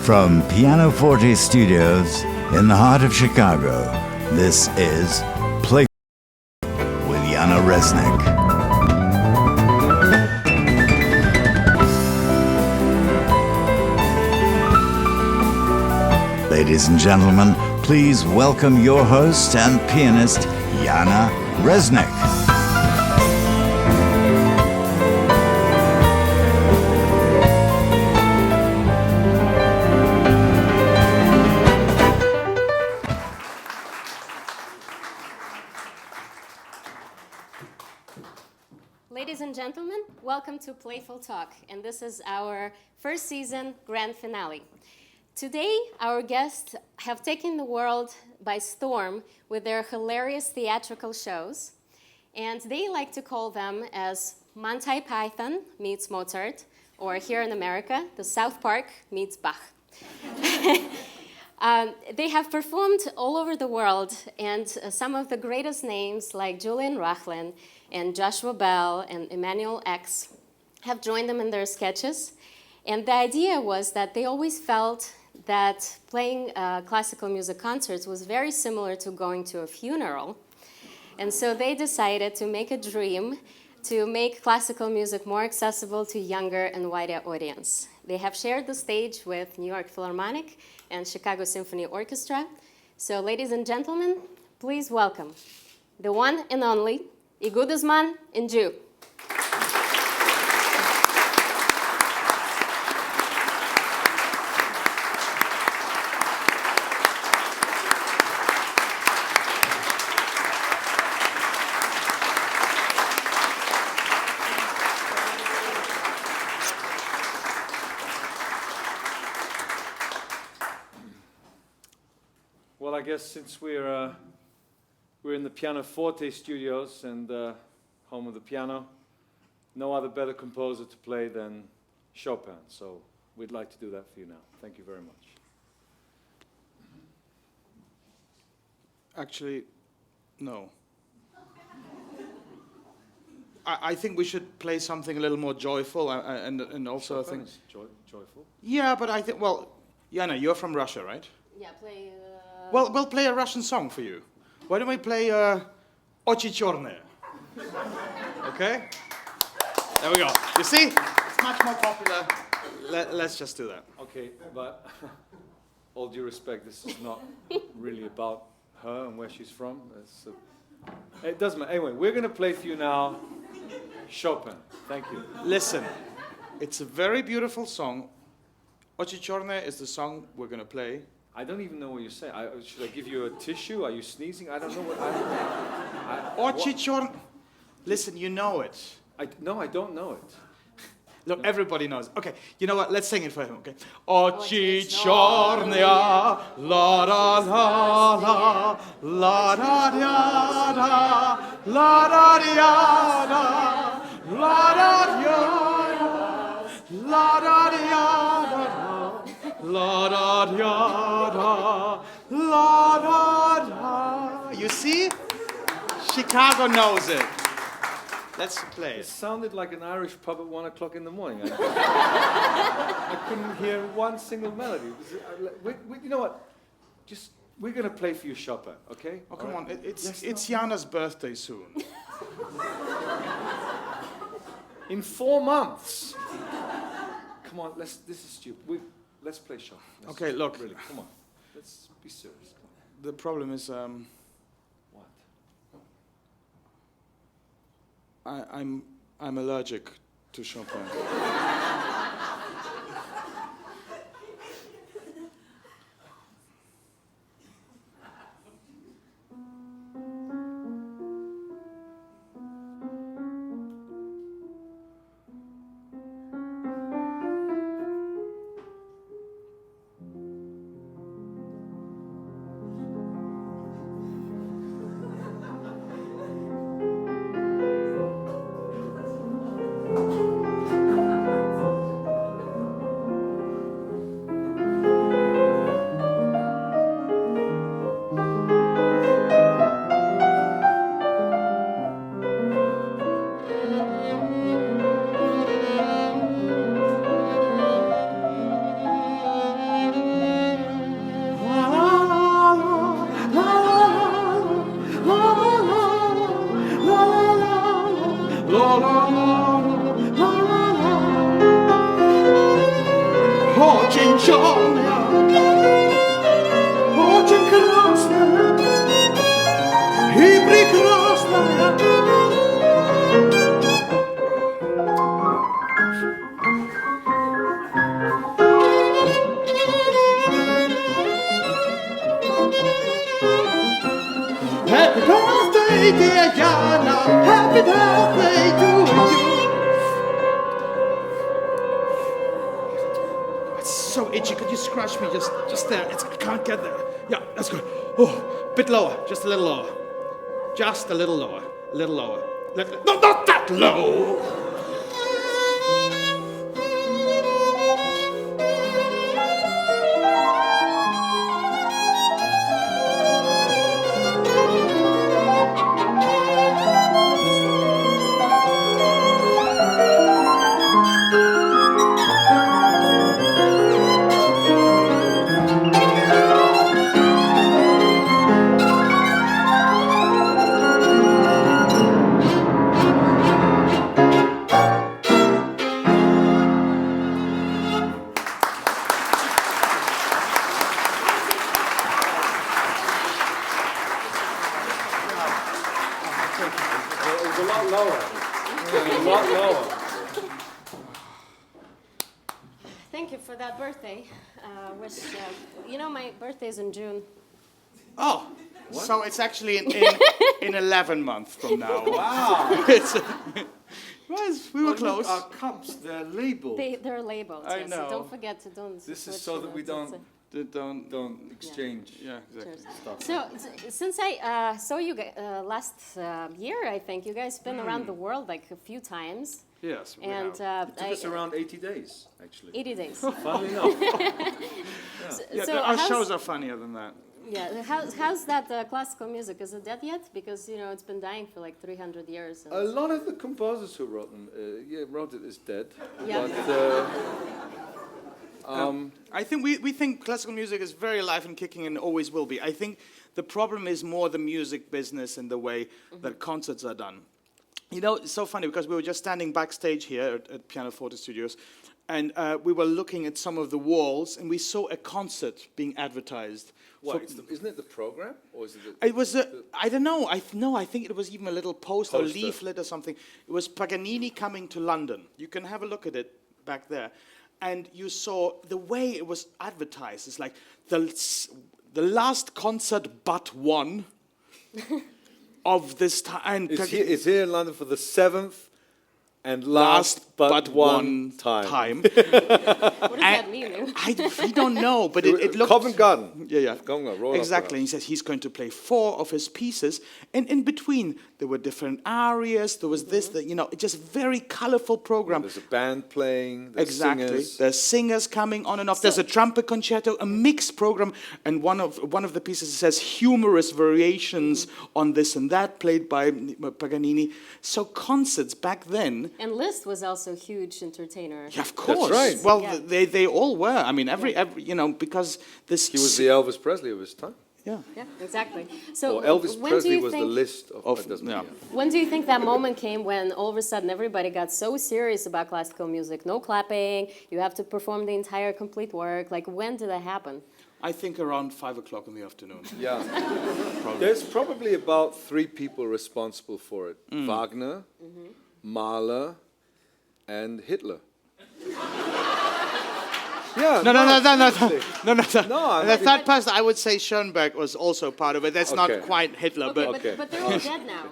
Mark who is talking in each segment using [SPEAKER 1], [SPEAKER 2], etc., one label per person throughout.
[SPEAKER 1] From PianoForte Studios in the heart of Chicago, this is Playful with Yana Reznik. Ladies and gentlemen, please welcome your host and pianist, Yana Reznik.
[SPEAKER 2] Ladies and gentlemen, welcome to Playful Talk, and this is our first season grand finale. Today, our guests have taken the world by storm with their hilarious theatrical shows, and they like to call them as Monty Python meets Mozart, or here in America, the South Park meets Bach. They have performed all over the world, and some of the greatest names like Julian Rachlin and Joshua Bell and Emmanuel X have joined them in their sketches. And the idea was that they always felt that playing classical music concerts was very similar to going to a funeral. And so they decided to make a dream to make classical music more accessible to younger and wider audience. They have shared the stage with New York Philharmonic and Chicago Symphony Orchestra. So ladies and gentlemen, please welcome the one and only Igudesman and Joo.
[SPEAKER 3] Well, I guess since we're in the PianoForte studios and home of the piano, no other better composer to play than Chopin. So we'd like to do that for you now. Thank you very much.
[SPEAKER 4] Actually, no. I think we should play something a little more joyful, and also
[SPEAKER 3] Chopin
[SPEAKER 4] I think
[SPEAKER 3] is joyful.
[SPEAKER 4] Yeah, but I think, well, Yana, you're from Russia, right?
[SPEAKER 2] Yeah, play.
[SPEAKER 4] Well, we'll play a Russian song for you. Why don't we play "Ochi Chorne"? Okay? There we go. You see? It's much more popular. Let's just do that.
[SPEAKER 3] Okay, but all due respect, this is not really about her and where she's from. It doesn't matter. Anyway, we're going to play for you now Chopin. Thank you.
[SPEAKER 4] Listen, it's a very beautiful song. "Ochi Chorne" is the song we're going to play.
[SPEAKER 3] I don't even know what you're saying. Should I give you a tissue? Are you sneezing? I don't know what.
[SPEAKER 4] Ochi Chorne. Listen, you know it.
[SPEAKER 3] No, I don't know it.
[SPEAKER 4] Look, everybody knows. Okay, you know what? Let's sing it for him, okay? Ochi chornia, la da la la, la da da da, la da da da, la da da, la da da, la da da, la da da. You see? Chicago knows it. Let's play
[SPEAKER 3] It
[SPEAKER 4] it.
[SPEAKER 3] sounded like an Irish pub at 1 o'clock in the morning. I couldn't hear one single melody. You know what? We're going to play for you Chopin, okay?
[SPEAKER 4] Oh, come on. It's
[SPEAKER 3] Yes,
[SPEAKER 4] Yana's birthday soon.
[SPEAKER 3] In 4 months. Come on, this is stupid. Let's play Chopin.
[SPEAKER 4] Okay, look.
[SPEAKER 3] Really, come on. Let's be serious. Come on.
[SPEAKER 4] The problem is,
[SPEAKER 3] What?
[SPEAKER 4] I'm allergic to Chopin. Очень черная, очень красная и прекрасная. Happy birthday, dear Yana. Happy birthday to you. It's so itchy. Could you scratch me just there? I can't get there. Yeah, that's good. Oh, bit lower. Just a little lower. Just a little lower. A little lower. No, not that low.
[SPEAKER 3] A lot lower. A lot lower.
[SPEAKER 2] Thank you for that birthday. You know, my birthday's in June.
[SPEAKER 4] Oh, so it's actually in 11 months from now.
[SPEAKER 3] Wow.
[SPEAKER 4] We were close.
[SPEAKER 3] Our cups, they're labeled.
[SPEAKER 2] They're labeled.
[SPEAKER 4] I
[SPEAKER 2] yes,
[SPEAKER 4] know.
[SPEAKER 2] So don't forget to don't.
[SPEAKER 3] This is
[SPEAKER 2] switch
[SPEAKER 3] so
[SPEAKER 2] the
[SPEAKER 3] that we
[SPEAKER 2] notes.
[SPEAKER 3] don't exchange.
[SPEAKER 4] Yeah, exactly.
[SPEAKER 3] Stuff.
[SPEAKER 2] So since I saw you last year, I think you guys been around the world like a few times.
[SPEAKER 4] Yes, we
[SPEAKER 2] And
[SPEAKER 4] have.
[SPEAKER 3] It took us around 80 days, actually.
[SPEAKER 2] 80 days.
[SPEAKER 3] Funnily enough.
[SPEAKER 4] Yeah,
[SPEAKER 2] So
[SPEAKER 4] our
[SPEAKER 2] how's-
[SPEAKER 4] shows are funnier than that.
[SPEAKER 2] Yeah, how's that classical music? Is it dead yet? Because you know it's been dying for like 300 years. And
[SPEAKER 3] A lot of the composers who wrote them, wrote it as dead.
[SPEAKER 2] Yeah.
[SPEAKER 3] But
[SPEAKER 4] I think we think classical music is very alive and kicking and always will be. I think the problem is more the music business and the way that concerts are done. You know, it's so funny because we were just standing backstage here at PianoForte Studios, and we were looking at some of the walls, and we saw a concert being advertised.
[SPEAKER 3] what? Isn't it the program, or is it?
[SPEAKER 4] It was I don't know. I think it was even a little poster, or
[SPEAKER 3] Poster.
[SPEAKER 4] leaflet or something. It was Paganini coming to London. You can have a look at it back there, and you saw the way it was advertised. It's like the last concert but one of this time.
[SPEAKER 3] It's here in London for the 7th and last but one time.
[SPEAKER 2] what does that mean?
[SPEAKER 4] We don't know, but it looked...
[SPEAKER 3] Covent Garden.
[SPEAKER 4] Yeah.
[SPEAKER 3] Covent Garden, Royal
[SPEAKER 4] Exactly.
[SPEAKER 3] Opera
[SPEAKER 4] He says he's going to play 4 of his pieces, and in between there were different arias. There was this, just very colorful program.
[SPEAKER 3] There's a band playing. There's
[SPEAKER 4] Exactly.
[SPEAKER 3] singers.
[SPEAKER 4] There's singers coming on and off. There's a trumpet concerto, a mixed program, and one of the pieces says humorous variations on this and that, played by Paganini. So concerts back then.
[SPEAKER 2] And Liszt was also a huge entertainer.
[SPEAKER 4] Yeah, of course.
[SPEAKER 3] right.
[SPEAKER 4] Well,
[SPEAKER 2] Yeah.
[SPEAKER 4] they all were. I mean, every because this.
[SPEAKER 3] He was the Elvis Presley of his time.
[SPEAKER 4] Yeah.
[SPEAKER 2] Yeah, exactly. So
[SPEAKER 3] Or Elvis
[SPEAKER 2] when do
[SPEAKER 3] Presley
[SPEAKER 2] you
[SPEAKER 3] was the
[SPEAKER 2] think,
[SPEAKER 3] list of.
[SPEAKER 4] Yeah.
[SPEAKER 2] When do you think that moment came when all of a sudden everybody got so serious about classical music? No clapping. You have to perform the entire complete work. Like when did that happen?
[SPEAKER 4] I think around 5 o'clock in the afternoon.
[SPEAKER 3] Yeah. There's probably about 3 people responsible for it. Wagner, Mahler, and Hitler. Yeah.
[SPEAKER 4] No.
[SPEAKER 3] No,
[SPEAKER 4] The third person, I would say Schoenberg was also part of it. That's
[SPEAKER 3] Okay.
[SPEAKER 4] not quite Hitler,
[SPEAKER 2] Okay,
[SPEAKER 4] but
[SPEAKER 2] but they're all dead now,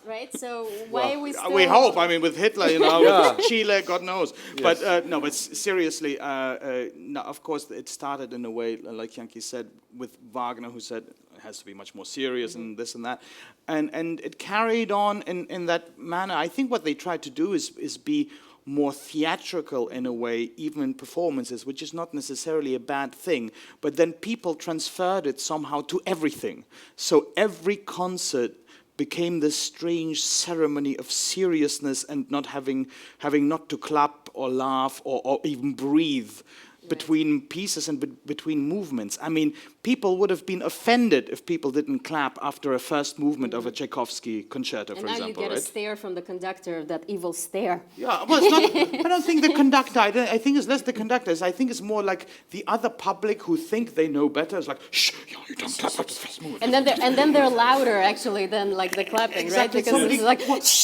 [SPEAKER 2] right? So why are we still...
[SPEAKER 4] we hope. I mean, with Hitler,
[SPEAKER 3] Yeah.
[SPEAKER 4] with Chile, God knows. But no, but seriously, no, of course, it started in a way, like Yankee said, with Wagner, who said it has to be much more serious and this and that. And it carried on in that manner. I think what they tried to do is be more theatrical in a way, even in performances, which is not necessarily a bad thing. But then people transferred it somehow to everything. So every concert became this strange ceremony of seriousness and not having not to clap or laugh or even breathe. between pieces and between movements. I mean, people would have been offended if people didn't clap after a first movement of a Tchaikovsky concerto, for example.
[SPEAKER 2] And now you get a stare from the conductor, that evil stare.
[SPEAKER 4] Yeah, well, it's not, I don't think the conductor, I think it's less the conductors, I think it's more like the other public who think they know better. It's like, shh, you don't clap after the first movement.
[SPEAKER 2] And then they're louder, actually, than like the clapping,
[SPEAKER 4] Exactly.
[SPEAKER 2] right? Because
[SPEAKER 4] Somebody,
[SPEAKER 2] it's like,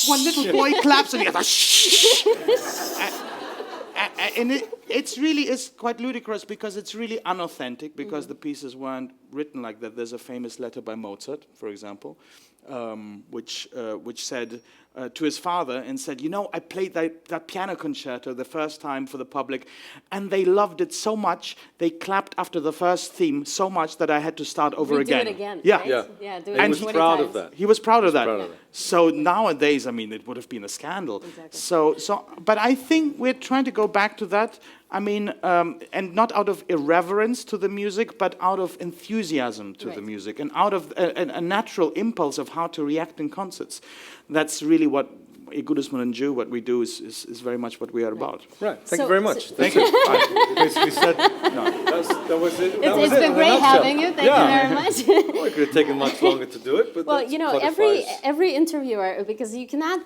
[SPEAKER 4] one little boy claps and the other, shh. And it's really is quite ludicrous because it's really unauthentic because the pieces weren't written like that. There's a famous letter by Mozart, for example, which said to his father and said, you know, I played that piano concerto the first time for the public and they loved it so much, they clapped after the first theme so much that I had to start over again.
[SPEAKER 2] Do it again,
[SPEAKER 4] Yeah.
[SPEAKER 2] right?
[SPEAKER 3] Yeah.
[SPEAKER 2] Yeah, do
[SPEAKER 3] And
[SPEAKER 2] it
[SPEAKER 3] he was
[SPEAKER 2] 20
[SPEAKER 3] proud
[SPEAKER 2] times.
[SPEAKER 3] of that.
[SPEAKER 4] He was proud of that.
[SPEAKER 3] proud of that.
[SPEAKER 4] So nowadays, I mean, it would have been a scandal.
[SPEAKER 2] Exactly.
[SPEAKER 4] But I think we're trying to go back to that. I mean, and not out of irreverence to the music, but out of enthusiasm to the
[SPEAKER 2] Right.
[SPEAKER 4] music, and out of a natural impulse of how to react in concerts. That's really what Igudesman and Joo, what we do, is very much what we are about.
[SPEAKER 3] Right. Thank
[SPEAKER 2] So-
[SPEAKER 3] you very much.
[SPEAKER 2] so-
[SPEAKER 3] Thank you. I basically said, no, that was it. That was
[SPEAKER 2] It's
[SPEAKER 3] it
[SPEAKER 2] been
[SPEAKER 3] in a
[SPEAKER 2] great
[SPEAKER 3] nutshell.
[SPEAKER 2] having you. Thank you very much.
[SPEAKER 3] Well, it could have taken much longer to do it, but
[SPEAKER 2] Well,
[SPEAKER 3] that
[SPEAKER 2] you know,
[SPEAKER 3] codifies.
[SPEAKER 2] every interviewer, because you cannot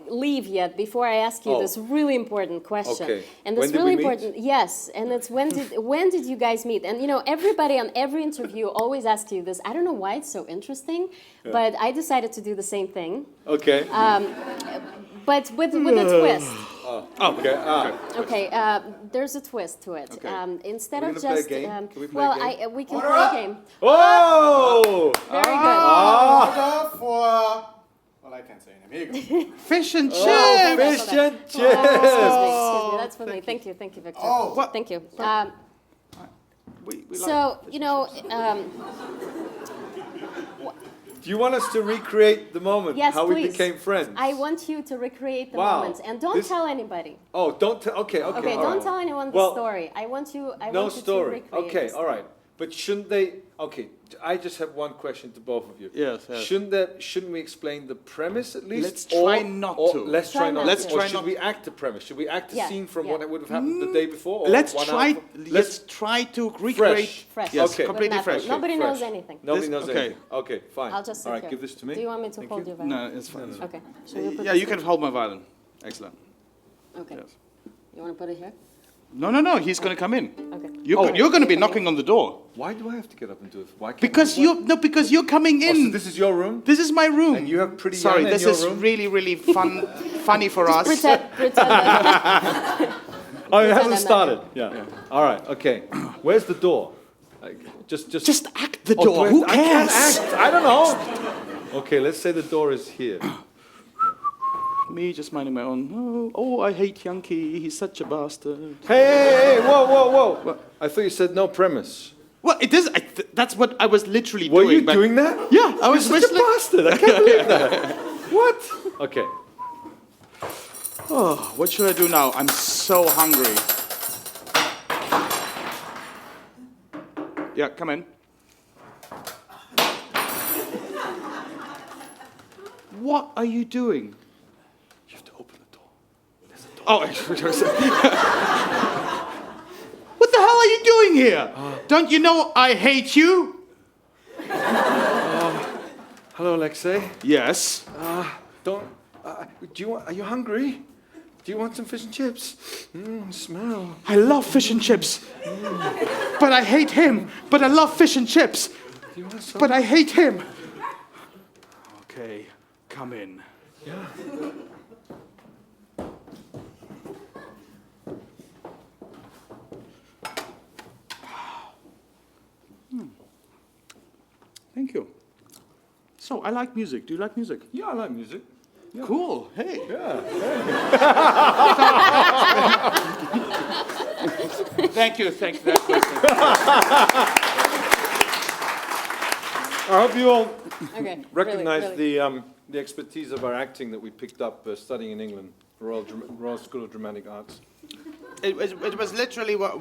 [SPEAKER 2] leave yet before I ask you
[SPEAKER 3] Oh.
[SPEAKER 2] this really important question.
[SPEAKER 3] Okay.
[SPEAKER 2] And
[SPEAKER 3] When
[SPEAKER 2] this
[SPEAKER 3] did
[SPEAKER 2] really
[SPEAKER 3] we meet?
[SPEAKER 2] important, yes, and it's when did you guys meet? And you know, everybody on every interview always asks you this. I don't know why it's so interesting, but I decided to do the same thing,
[SPEAKER 3] Okay.
[SPEAKER 2] but with a twist.
[SPEAKER 3] Okay.
[SPEAKER 2] Okay, there's a twist to it.
[SPEAKER 3] Okay.
[SPEAKER 2] Instead
[SPEAKER 3] We're
[SPEAKER 2] of
[SPEAKER 3] gonna play a
[SPEAKER 2] just
[SPEAKER 3] game? Can we play
[SPEAKER 2] well,
[SPEAKER 3] a game?
[SPEAKER 2] we can play a game.
[SPEAKER 3] Oh!
[SPEAKER 2] Very good.
[SPEAKER 5] Well, I can't say anything. Here you go.
[SPEAKER 4] Fish and chips!
[SPEAKER 3] Oh, fish and chips!
[SPEAKER 2] Excuse me, that's for me. Thank you, Victor.
[SPEAKER 5] Oh.
[SPEAKER 4] What?
[SPEAKER 2] Thank you.
[SPEAKER 4] We
[SPEAKER 2] So, you know,
[SPEAKER 3] Do you want us to recreate the moment,
[SPEAKER 2] yes,
[SPEAKER 3] how
[SPEAKER 2] please.
[SPEAKER 3] we became friends?
[SPEAKER 2] I want you to recreate the
[SPEAKER 3] Wow.
[SPEAKER 2] moment, and don't
[SPEAKER 3] This-
[SPEAKER 2] tell anybody.
[SPEAKER 3] Oh, don't tell. Okay, okay.
[SPEAKER 2] Okay,
[SPEAKER 3] all
[SPEAKER 2] don't
[SPEAKER 3] right.
[SPEAKER 2] tell anyone the
[SPEAKER 3] Well,
[SPEAKER 2] story. I want you. I
[SPEAKER 3] No
[SPEAKER 2] want you to
[SPEAKER 3] story.
[SPEAKER 2] recreate.
[SPEAKER 3] Okay,
[SPEAKER 2] this.
[SPEAKER 3] all right. But shouldn't they? Okay, I just have one question to both of you.
[SPEAKER 4] Yes, yes.
[SPEAKER 3] Shouldn't we explain the premise at least?
[SPEAKER 4] Let's try not to.
[SPEAKER 3] Let's try not.
[SPEAKER 4] Let's
[SPEAKER 3] to.
[SPEAKER 4] try
[SPEAKER 3] Or should
[SPEAKER 4] not-
[SPEAKER 3] we act the premise? Should we act the
[SPEAKER 2] Yeah,
[SPEAKER 3] scene from
[SPEAKER 2] yeah.
[SPEAKER 3] what would have happened the day before? Or
[SPEAKER 4] Let's
[SPEAKER 3] 1
[SPEAKER 4] try.
[SPEAKER 3] hour?
[SPEAKER 4] Let's try to recreate.
[SPEAKER 2] Fresh.
[SPEAKER 4] Yes,
[SPEAKER 3] Okay.
[SPEAKER 4] completely
[SPEAKER 2] With
[SPEAKER 4] fresh.
[SPEAKER 2] nothing. Nobody
[SPEAKER 3] Fresh.
[SPEAKER 2] knows anything.
[SPEAKER 3] Nobody
[SPEAKER 4] This-
[SPEAKER 3] knows
[SPEAKER 4] okay.
[SPEAKER 3] anything. Okay, fine.
[SPEAKER 2] I'll just sit
[SPEAKER 3] all right,
[SPEAKER 2] here.
[SPEAKER 3] give this to me.
[SPEAKER 2] Do you want me to
[SPEAKER 3] Thank
[SPEAKER 2] hold
[SPEAKER 3] you.
[SPEAKER 2] your violin?
[SPEAKER 4] No, it's fine.
[SPEAKER 2] Okay. Should we put
[SPEAKER 4] Yeah,
[SPEAKER 2] this
[SPEAKER 4] you
[SPEAKER 2] in?
[SPEAKER 4] can hold my violin. Excellent.
[SPEAKER 2] Okay.
[SPEAKER 4] Yes.
[SPEAKER 2] You want to put it here?
[SPEAKER 4] No. He's going to come in.
[SPEAKER 2] Okay.
[SPEAKER 4] You're going to be knocking on the door
[SPEAKER 3] Why do I have to get up and do it? Why can't
[SPEAKER 4] because you're coming
[SPEAKER 3] Oh,
[SPEAKER 4] in.
[SPEAKER 3] so this is your room?
[SPEAKER 4] This is my room.
[SPEAKER 3] And you have pretty
[SPEAKER 4] Sorry,
[SPEAKER 3] Yana in
[SPEAKER 4] this
[SPEAKER 3] your
[SPEAKER 4] is
[SPEAKER 3] room?
[SPEAKER 4] really funny for us.
[SPEAKER 2] Pretend that.
[SPEAKER 3] Oh, it
[SPEAKER 2] Pretend
[SPEAKER 3] hasn't
[SPEAKER 2] I'm
[SPEAKER 3] started. Yeah. All right. Okay. Where's the door? Like,
[SPEAKER 4] Just act the
[SPEAKER 3] Oh, do
[SPEAKER 4] door.
[SPEAKER 3] I-
[SPEAKER 4] Who
[SPEAKER 3] I can't
[SPEAKER 4] cares?
[SPEAKER 3] act. I don't know. Okay, let's say the door is here.
[SPEAKER 4] Me just minding my own. Oh, I hate Yankee. He's such a bastard.
[SPEAKER 3] Hey, whoa. I thought you said no premise.
[SPEAKER 4] Well, it is. That's what I was literally
[SPEAKER 3] Were
[SPEAKER 4] doing.
[SPEAKER 3] you doing that?
[SPEAKER 4] Yeah, I was
[SPEAKER 3] You're such a
[SPEAKER 4] whistling.
[SPEAKER 3] bastard. I can't believe that. What? Okay.
[SPEAKER 4] Oh, what should I do now? I'm so hungry. Yeah, come in. What are you doing?
[SPEAKER 3] You have to open the door.
[SPEAKER 4] Oh, what the hell are you doing here? Don't you know I hate you?
[SPEAKER 3] Hello, Alexei.
[SPEAKER 4] Yes.
[SPEAKER 3] Don't. Are you hungry? Do you want some fish and chips? Smell.
[SPEAKER 4] I love fish and chips. But I hate him. But I love fish and chips.
[SPEAKER 3] Do you want some?
[SPEAKER 4] But I hate him. Okay, come in.
[SPEAKER 3] Yeah.
[SPEAKER 4] Thank you. So, I like music. Do you like music?
[SPEAKER 3] Yeah, I like music.
[SPEAKER 4] Cool. Hey.
[SPEAKER 3] Yeah.
[SPEAKER 4] Thank you. Thank you for that question.
[SPEAKER 3] I hope you all
[SPEAKER 2] Okay.
[SPEAKER 3] recognize
[SPEAKER 2] really.
[SPEAKER 3] the expertise of our acting that we picked up studying in England, Royal School of Dramatic Arts.
[SPEAKER 4] It was literally what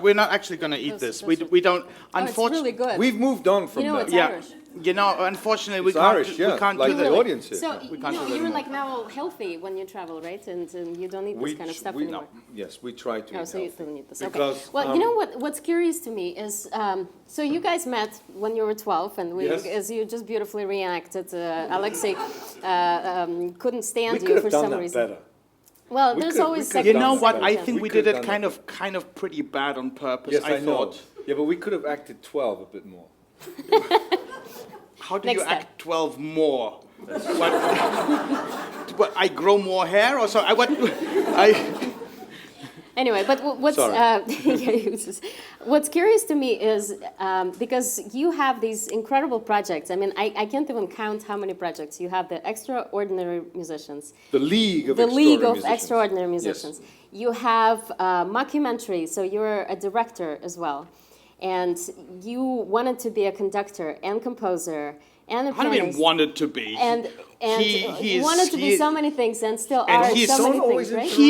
[SPEAKER 4] we're not actually going to eat this. We don't.
[SPEAKER 2] Oh, it's
[SPEAKER 4] Unfortunately,
[SPEAKER 2] really good.
[SPEAKER 3] We've moved on from
[SPEAKER 2] You know,
[SPEAKER 3] that.
[SPEAKER 2] it's
[SPEAKER 4] yeah.
[SPEAKER 2] Irish.
[SPEAKER 4] You know, unfortunately, we
[SPEAKER 3] It's
[SPEAKER 4] can't.
[SPEAKER 3] Irish, yeah,
[SPEAKER 4] We can't
[SPEAKER 3] like
[SPEAKER 4] do
[SPEAKER 3] the
[SPEAKER 4] that.
[SPEAKER 3] audience here.
[SPEAKER 2] So
[SPEAKER 4] We can't do that
[SPEAKER 2] you're
[SPEAKER 4] anymore.
[SPEAKER 2] like now healthy when you travel, right? And you don't eat this kind of stuff anymore.
[SPEAKER 3] Yes, we try to
[SPEAKER 2] Oh,
[SPEAKER 3] eat
[SPEAKER 2] so you
[SPEAKER 3] healthy.
[SPEAKER 2] don't eat this. Okay.
[SPEAKER 3] Because,
[SPEAKER 2] Well, you know what's curious to me is, so you guys met when you were 12, and
[SPEAKER 3] Yes.
[SPEAKER 2] as you just beautifully reenacted, Alexei couldn't stand
[SPEAKER 3] we
[SPEAKER 2] you
[SPEAKER 3] could
[SPEAKER 2] for
[SPEAKER 3] have done
[SPEAKER 2] some
[SPEAKER 3] that
[SPEAKER 2] reason.
[SPEAKER 3] better.
[SPEAKER 2] Well,
[SPEAKER 3] We
[SPEAKER 2] there's
[SPEAKER 3] could-
[SPEAKER 2] always
[SPEAKER 3] we could
[SPEAKER 2] second.
[SPEAKER 4] You
[SPEAKER 3] have
[SPEAKER 4] know
[SPEAKER 3] done
[SPEAKER 4] what?
[SPEAKER 3] better.
[SPEAKER 4] I think
[SPEAKER 3] We
[SPEAKER 4] we
[SPEAKER 3] could
[SPEAKER 4] did
[SPEAKER 3] have
[SPEAKER 4] it
[SPEAKER 3] done
[SPEAKER 4] kind of pretty bad on purpose.
[SPEAKER 3] Yes,
[SPEAKER 4] I
[SPEAKER 3] I know.
[SPEAKER 4] thought.
[SPEAKER 3] Yeah, but we could have acted 12 a bit more.
[SPEAKER 4] How do
[SPEAKER 2] Next
[SPEAKER 4] you
[SPEAKER 2] time.
[SPEAKER 4] act 12 more? What, I grow more hair or so?
[SPEAKER 2] Anyway, but what's
[SPEAKER 3] Sorry.
[SPEAKER 2] what's curious to me is because you have these incredible projects. I mean, I can't even count how many projects you have. The Extraordinary Musicians,
[SPEAKER 3] The League of
[SPEAKER 2] the League of
[SPEAKER 3] Musicians.
[SPEAKER 2] Extraordinary
[SPEAKER 3] Yes.
[SPEAKER 2] Musicians. You have mockumentary, so you're a director as well, and you wanted to be a conductor and composer and a
[SPEAKER 4] How do you mean
[SPEAKER 2] pianist.
[SPEAKER 4] wanted to be?
[SPEAKER 2] And
[SPEAKER 4] He is-
[SPEAKER 2] wanted to be
[SPEAKER 4] he-
[SPEAKER 2] so many things and still
[SPEAKER 4] and
[SPEAKER 2] are
[SPEAKER 4] he's
[SPEAKER 2] so many
[SPEAKER 3] so always
[SPEAKER 2] things, right?
[SPEAKER 4] He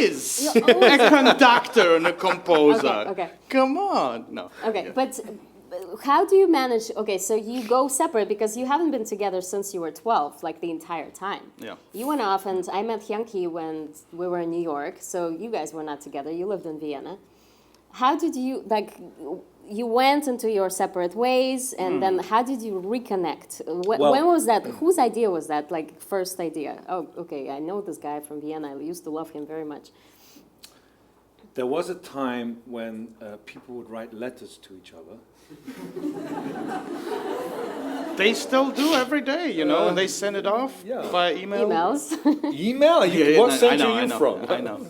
[SPEAKER 4] is
[SPEAKER 2] You're always-
[SPEAKER 4] a conductor and a composer.
[SPEAKER 2] Okay.
[SPEAKER 4] Come on. No.
[SPEAKER 2] Okay, but how do you manage? Okay, so you go separate because you haven't been together since you were 12, like the entire time.
[SPEAKER 4] Yeah.
[SPEAKER 2] You went off, and I met Janki when we were in New York, so you guys were not together. You lived in Vienna. How did you, like, you went into your separate ways, and then how did you reconnect?
[SPEAKER 3] Well-
[SPEAKER 2] When was that? Whose idea was that, like, first idea? Oh, okay, I know this guy from Vienna. I used to love him very much.
[SPEAKER 3] There was a time when people would write letters to each other.
[SPEAKER 4] They still do every day, you know, and they send it off
[SPEAKER 3] yeah.
[SPEAKER 4] via email.
[SPEAKER 2] Emails.
[SPEAKER 3] Email? What
[SPEAKER 4] I
[SPEAKER 3] center
[SPEAKER 4] know,
[SPEAKER 3] are
[SPEAKER 4] I
[SPEAKER 3] you
[SPEAKER 4] know,
[SPEAKER 3] from?
[SPEAKER 4] I know.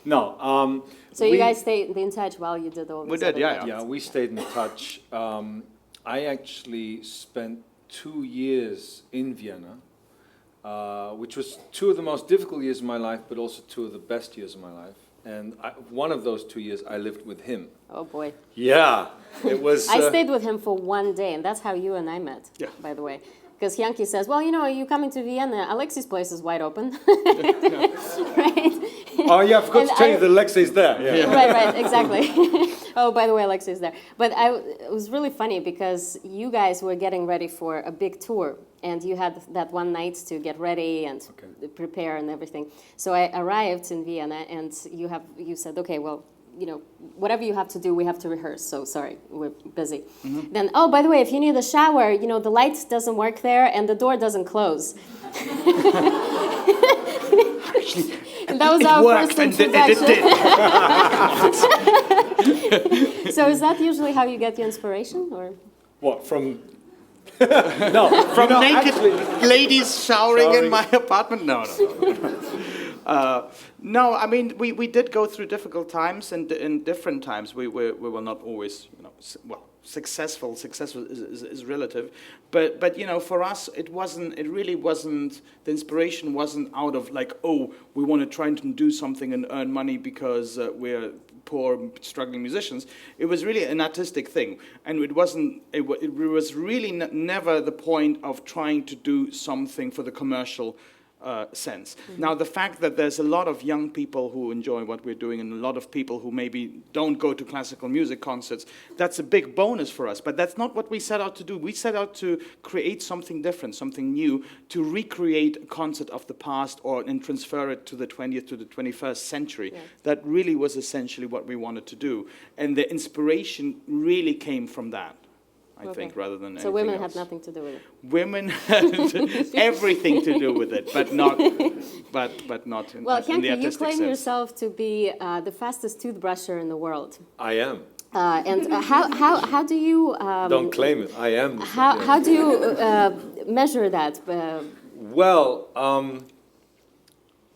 [SPEAKER 3] No.
[SPEAKER 2] So you guys stayed in touch while you did all this.
[SPEAKER 4] We did,
[SPEAKER 2] other
[SPEAKER 4] yeah,
[SPEAKER 2] projects.
[SPEAKER 3] Yeah, we stayed in touch. I actually spent 2 years in Vienna, which was 2 of the most difficult years of my life, but also 2 of the best years of my life. And one of those 2 years, I lived with him.
[SPEAKER 2] Oh boy.
[SPEAKER 3] Yeah, it was.
[SPEAKER 2] I stayed with him for 1 day, and that's how you and I met,
[SPEAKER 4] Yeah.
[SPEAKER 2] by the way. Because Janki says, well, you know, you coming to Vienna, Alexei's place is wide open. Right?
[SPEAKER 3] Oh yeah, I forgot
[SPEAKER 2] And
[SPEAKER 3] to tell
[SPEAKER 2] I-
[SPEAKER 3] you that Alexei's there. Yeah.
[SPEAKER 2] Right, exactly. Oh, by the way, Alexei's there. But it was really funny because you guys were getting ready for a big tour, and you had that one night to get ready and prepare and everything. So I arrived in Vienna, and you said, okay, well, you know, whatever you have to do, we have to rehearse. So sorry, we're busy. Then, oh, by the way, if you need a shower, you know, the light doesn't work there and the door doesn't close. And that was our
[SPEAKER 4] Worked,
[SPEAKER 2] first
[SPEAKER 4] and
[SPEAKER 2] introduction.
[SPEAKER 4] it did.
[SPEAKER 2] So is that usually how you get your inspiration, or?
[SPEAKER 3] What from? No,
[SPEAKER 4] From
[SPEAKER 3] you know,
[SPEAKER 4] naked
[SPEAKER 3] actually-
[SPEAKER 4] ladies showering in
[SPEAKER 3] Showering.
[SPEAKER 4] my apartment? No. No, I mean, we did go through difficult times, and in different times we were not always, you know, successful. Successful is relative, but you know, for us, it really wasn't, the inspiration wasn't out of like, oh, we want to try and do something and earn money because we're poor, struggling musicians. It was really an artistic thing, and it was really never the point of trying to do something for the commercial sense. Now, the fact that there's a lot of young people who enjoy what we're doing and a lot of people who maybe don't go to classical music concerts, that's a big bonus for us. But that's not what we set out to do. We set out to create something different, something new, to recreate a concert of the past and transfer it to the 20th to the 21st century.
[SPEAKER 2] Yeah.
[SPEAKER 4] That really was essentially what we wanted to do. And the inspiration really came from that, I think, rather than anything
[SPEAKER 2] So women
[SPEAKER 4] else.
[SPEAKER 2] had nothing to do with it.
[SPEAKER 4] Women had everything to do with it, but not in,
[SPEAKER 2] Well,
[SPEAKER 4] in the
[SPEAKER 2] Janki, you
[SPEAKER 4] artistic
[SPEAKER 2] claim
[SPEAKER 4] sense.
[SPEAKER 2] yourself to be the fastest toothbrusher in the world.
[SPEAKER 3] I am.
[SPEAKER 2] And how do you...
[SPEAKER 3] Don't claim it. I am.
[SPEAKER 2] How do you measure that
[SPEAKER 3] Well,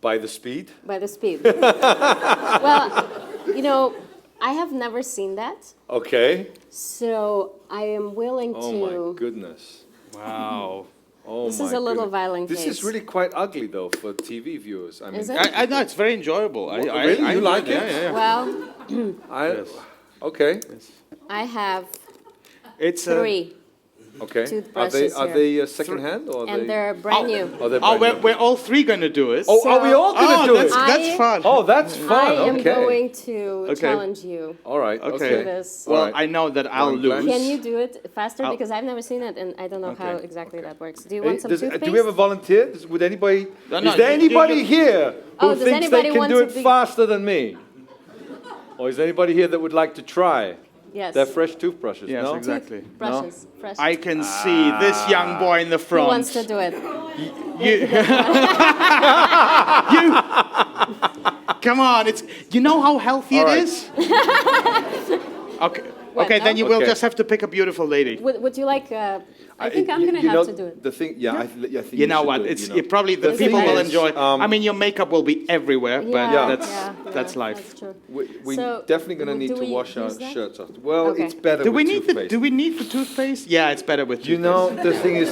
[SPEAKER 3] by the speed.
[SPEAKER 2] by the speed? Well, you know, I have never seen that,
[SPEAKER 3] Okay.
[SPEAKER 2] so I am willing
[SPEAKER 3] Oh
[SPEAKER 2] to...
[SPEAKER 3] my goodness.
[SPEAKER 4] Wow.
[SPEAKER 3] Oh
[SPEAKER 2] This
[SPEAKER 3] my
[SPEAKER 2] is a little
[SPEAKER 3] goodness.
[SPEAKER 2] violent
[SPEAKER 3] This
[SPEAKER 2] case.
[SPEAKER 3] is really quite ugly though for TV viewers. I mean,
[SPEAKER 2] Is it?
[SPEAKER 4] I know, it's very enjoyable.
[SPEAKER 3] Really? You like it?
[SPEAKER 4] Yeah.
[SPEAKER 2] Well,
[SPEAKER 3] Okay.
[SPEAKER 2] I have
[SPEAKER 4] It's
[SPEAKER 2] 3.
[SPEAKER 3] Okay.
[SPEAKER 2] toothbrushes
[SPEAKER 3] Are
[SPEAKER 2] here.
[SPEAKER 3] they second-hand or
[SPEAKER 2] And they're brand new.
[SPEAKER 3] Oh, they're
[SPEAKER 4] Oh,
[SPEAKER 3] brand new.
[SPEAKER 4] we're all three going to do it.
[SPEAKER 3] Oh, are we all going to do
[SPEAKER 4] that's,
[SPEAKER 3] it?
[SPEAKER 4] that's fun.
[SPEAKER 3] Oh, that's fun.
[SPEAKER 2] I am
[SPEAKER 3] Okay.
[SPEAKER 2] going to challenge you.
[SPEAKER 3] All right.
[SPEAKER 4] Okay.
[SPEAKER 3] Okay.
[SPEAKER 2] Do this.
[SPEAKER 4] Well,
[SPEAKER 3] All right.
[SPEAKER 4] I know that I'll
[SPEAKER 3] I'm glad.
[SPEAKER 4] lose.
[SPEAKER 2] Can you do it faster?
[SPEAKER 4] I'll-
[SPEAKER 2] Because I've never seen it, and I don't know how
[SPEAKER 4] Okay.
[SPEAKER 2] exactly that works. Do you
[SPEAKER 3] Hey,
[SPEAKER 2] want some toothpaste?
[SPEAKER 3] do we have a volunteer? Would anybody?
[SPEAKER 4] No, no,
[SPEAKER 3] is there anybody
[SPEAKER 4] you-
[SPEAKER 3] here who
[SPEAKER 2] Oh, does
[SPEAKER 3] thinks they
[SPEAKER 2] anybody
[SPEAKER 3] can
[SPEAKER 2] want
[SPEAKER 3] do
[SPEAKER 2] to
[SPEAKER 3] it
[SPEAKER 2] be-
[SPEAKER 3] faster than me? Or is there anybody here that would like to try?
[SPEAKER 2] Yes.
[SPEAKER 3] They're fresh toothbrushes.
[SPEAKER 4] Yes,
[SPEAKER 3] no?
[SPEAKER 4] exactly.
[SPEAKER 2] Brushes. Fresh.
[SPEAKER 4] I can see this young boy in the
[SPEAKER 2] Who
[SPEAKER 4] front.
[SPEAKER 2] wants to do it?
[SPEAKER 4] You, come on, it's. You know how healthy
[SPEAKER 3] All
[SPEAKER 4] it
[SPEAKER 3] right.
[SPEAKER 4] is. Okay.
[SPEAKER 2] What,
[SPEAKER 4] Okay, then
[SPEAKER 2] no?
[SPEAKER 4] you will
[SPEAKER 3] Okay.
[SPEAKER 4] just have to pick a beautiful lady.
[SPEAKER 2] Would you like? I think I'm gonna
[SPEAKER 3] You
[SPEAKER 2] have
[SPEAKER 3] know,
[SPEAKER 2] to do it.
[SPEAKER 3] The thing, yeah, I think
[SPEAKER 4] You know
[SPEAKER 3] should
[SPEAKER 4] what?
[SPEAKER 3] do it,
[SPEAKER 4] It's
[SPEAKER 3] you know.
[SPEAKER 4] probably the
[SPEAKER 2] The
[SPEAKER 4] people
[SPEAKER 2] thing
[SPEAKER 4] will
[SPEAKER 2] is,
[SPEAKER 4] enjoy. I mean, your makeup will be everywhere, but that's life.
[SPEAKER 2] That's true.
[SPEAKER 3] We're
[SPEAKER 2] So,
[SPEAKER 3] definitely going to need
[SPEAKER 2] do
[SPEAKER 3] to
[SPEAKER 2] we
[SPEAKER 3] wash our
[SPEAKER 2] use that?
[SPEAKER 3] shirts off. Well,
[SPEAKER 2] Okay.
[SPEAKER 3] it's better
[SPEAKER 4] Do
[SPEAKER 3] with
[SPEAKER 4] we need
[SPEAKER 3] toothpaste.
[SPEAKER 4] the toothpaste? Yeah, it's better with
[SPEAKER 3] You
[SPEAKER 4] toothpaste.
[SPEAKER 3] know, the thing is,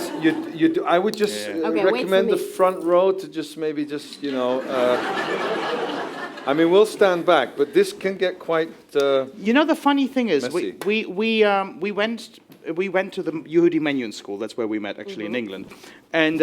[SPEAKER 3] I would just
[SPEAKER 2] Okay, wait for
[SPEAKER 3] recommend the
[SPEAKER 2] me.
[SPEAKER 3] front row to just maybe just, I mean, we'll stand back, but this can get quite,
[SPEAKER 4] You know, the funny thing is,
[SPEAKER 3] Messy.
[SPEAKER 4] we went to the Yehudi Menyon School. That's where we met, actually, in England. And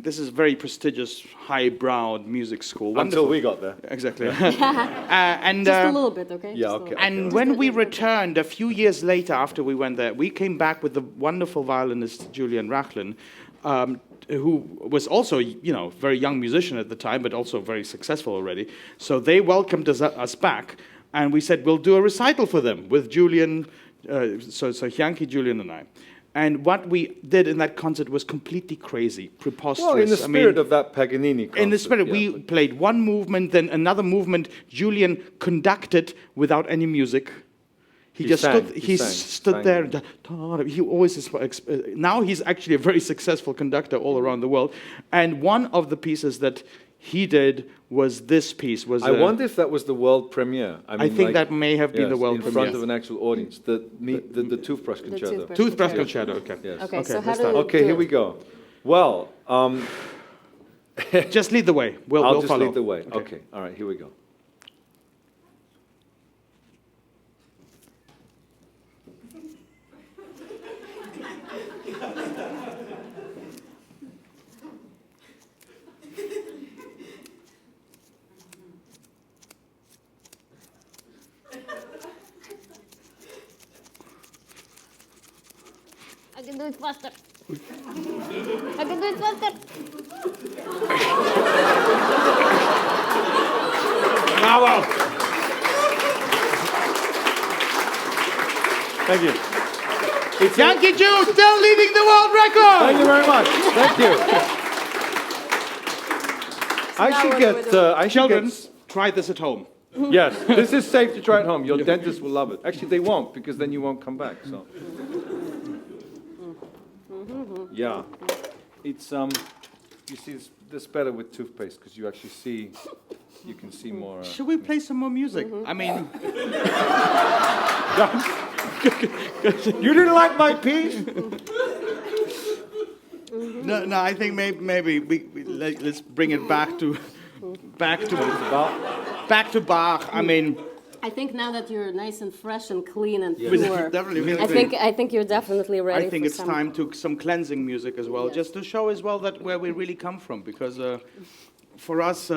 [SPEAKER 4] this is a very prestigious, high-browed music school.
[SPEAKER 3] until
[SPEAKER 4] Wonderful.
[SPEAKER 3] we got there.
[SPEAKER 4] Exactly. And
[SPEAKER 2] Just a little bit, okay?
[SPEAKER 3] yeah,
[SPEAKER 2] Just a
[SPEAKER 3] okay.
[SPEAKER 2] little bit.
[SPEAKER 4] and when we returned a few years later after we went there, we came back with the wonderful violinist Julian Rachlin, who was also, very young musician at the time, but also very successful already. So they welcomed us back, and we said, we'll do a recital for them with Julian, so Yankee, Julian, and I. And what we did in that concert was completely crazy, preposterous.
[SPEAKER 3] Well, in the
[SPEAKER 4] I
[SPEAKER 3] spirit
[SPEAKER 4] mean,
[SPEAKER 3] of that Paganini concert.
[SPEAKER 4] in the spirit,
[SPEAKER 3] yeah,
[SPEAKER 4] we
[SPEAKER 3] but-
[SPEAKER 4] played one movement, then another movement. Julian conducted without any music. He just
[SPEAKER 3] sang,
[SPEAKER 4] stood.
[SPEAKER 3] he
[SPEAKER 4] He
[SPEAKER 3] sang,
[SPEAKER 4] stood
[SPEAKER 3] sang.
[SPEAKER 4] there. He always is. Now he's actually a very successful conductor all around the world. And one of the pieces that he did was this piece.
[SPEAKER 3] I wonder if that was the world premiere.
[SPEAKER 4] I think that may have been the world
[SPEAKER 3] in
[SPEAKER 4] premiere.
[SPEAKER 3] front of an actual audience. The toothbrush concerto.
[SPEAKER 2] toothbrush.
[SPEAKER 4] Toothbrush
[SPEAKER 2] Okay.
[SPEAKER 4] concerto. Okay.
[SPEAKER 3] Yes.
[SPEAKER 2] Okay, so
[SPEAKER 4] let's
[SPEAKER 2] how do
[SPEAKER 4] start.
[SPEAKER 2] we
[SPEAKER 3] Okay,
[SPEAKER 2] do
[SPEAKER 3] here
[SPEAKER 2] it?
[SPEAKER 3] we go. Well,
[SPEAKER 4] Just lead the way. We'll
[SPEAKER 3] I'll just
[SPEAKER 4] follow.
[SPEAKER 3] lead the way. Okay. All right, here we go.
[SPEAKER 2] I can do it faster. I can do it faster.
[SPEAKER 3] Bravo! Thank you. It's
[SPEAKER 4] Yankee Joo still leading the world record.
[SPEAKER 3] Thank you very much. Thank you. I
[SPEAKER 2] now
[SPEAKER 3] should
[SPEAKER 2] what do we
[SPEAKER 3] get.
[SPEAKER 2] do?
[SPEAKER 3] I should
[SPEAKER 4] Children,
[SPEAKER 3] get.
[SPEAKER 4] try this at home.
[SPEAKER 3] Yes, this is safe to try at home. Your dentist will love it. Actually, they won't because then you won't come back. So. Yeah, it's You see this better with toothpaste because you actually see. You can see more.
[SPEAKER 4] Should we play some more music? I mean,
[SPEAKER 3] You didn't like my piece?
[SPEAKER 4] no. I think maybe let's bring it back to Bach. I mean,
[SPEAKER 2] I think now that you're nice and fresh and clean and
[SPEAKER 4] Yes.
[SPEAKER 2] pure,
[SPEAKER 4] Definitely.
[SPEAKER 2] I think you're definitely ready.
[SPEAKER 4] I think
[SPEAKER 2] for
[SPEAKER 4] it's
[SPEAKER 2] some.
[SPEAKER 4] time to some cleansing music as well,
[SPEAKER 2] Yes.
[SPEAKER 4] just to show as well that where we really come from. Because for us,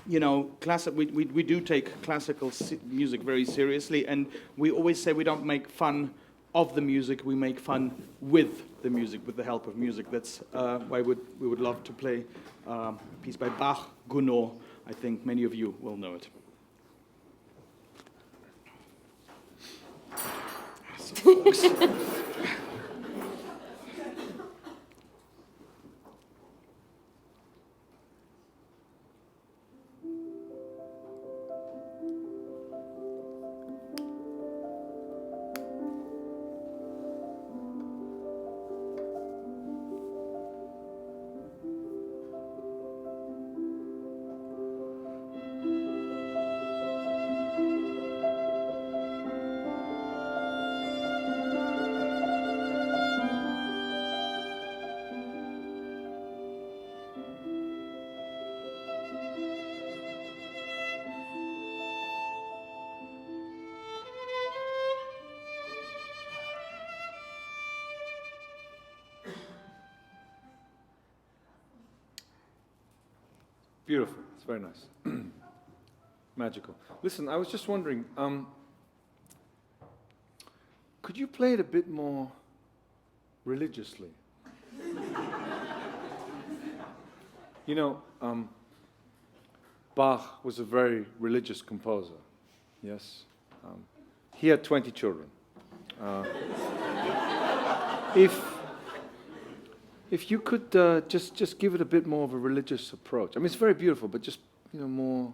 [SPEAKER 4] we do take classical music very seriously, and we always say we don't make fun of the music, we make fun with the music, with the help of music. That's why we would love to play a piece by Bach, Gounod. I think many of you will know it. So, folks.
[SPEAKER 3] Beautiful. It's very nice. Magical. Listen, I was just wondering, could you play it a bit more religiously? You know, Bach was a very religious composer. Yes. He had 20 children. If you could just give it a bit more of a religious approach. I mean, it's very beautiful, but just, you know, more.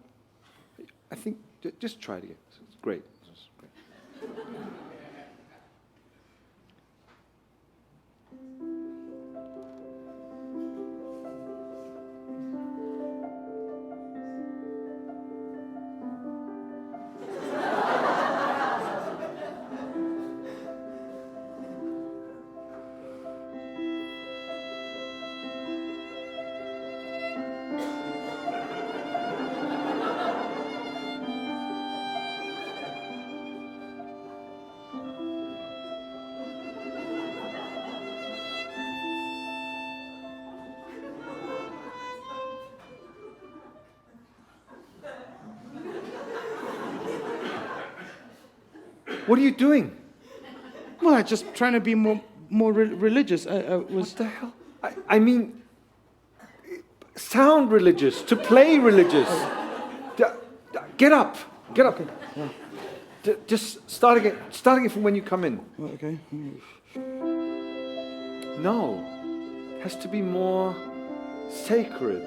[SPEAKER 3] I think just try it again. It's great. It's great. What are you doing?
[SPEAKER 4] Well, I'm just trying to be more religious.
[SPEAKER 3] What the hell? I mean, sound religious, to play religious. Get up. Get up. Just start again from when you come in.
[SPEAKER 4] Okay.
[SPEAKER 3] No. It has to be more sacred,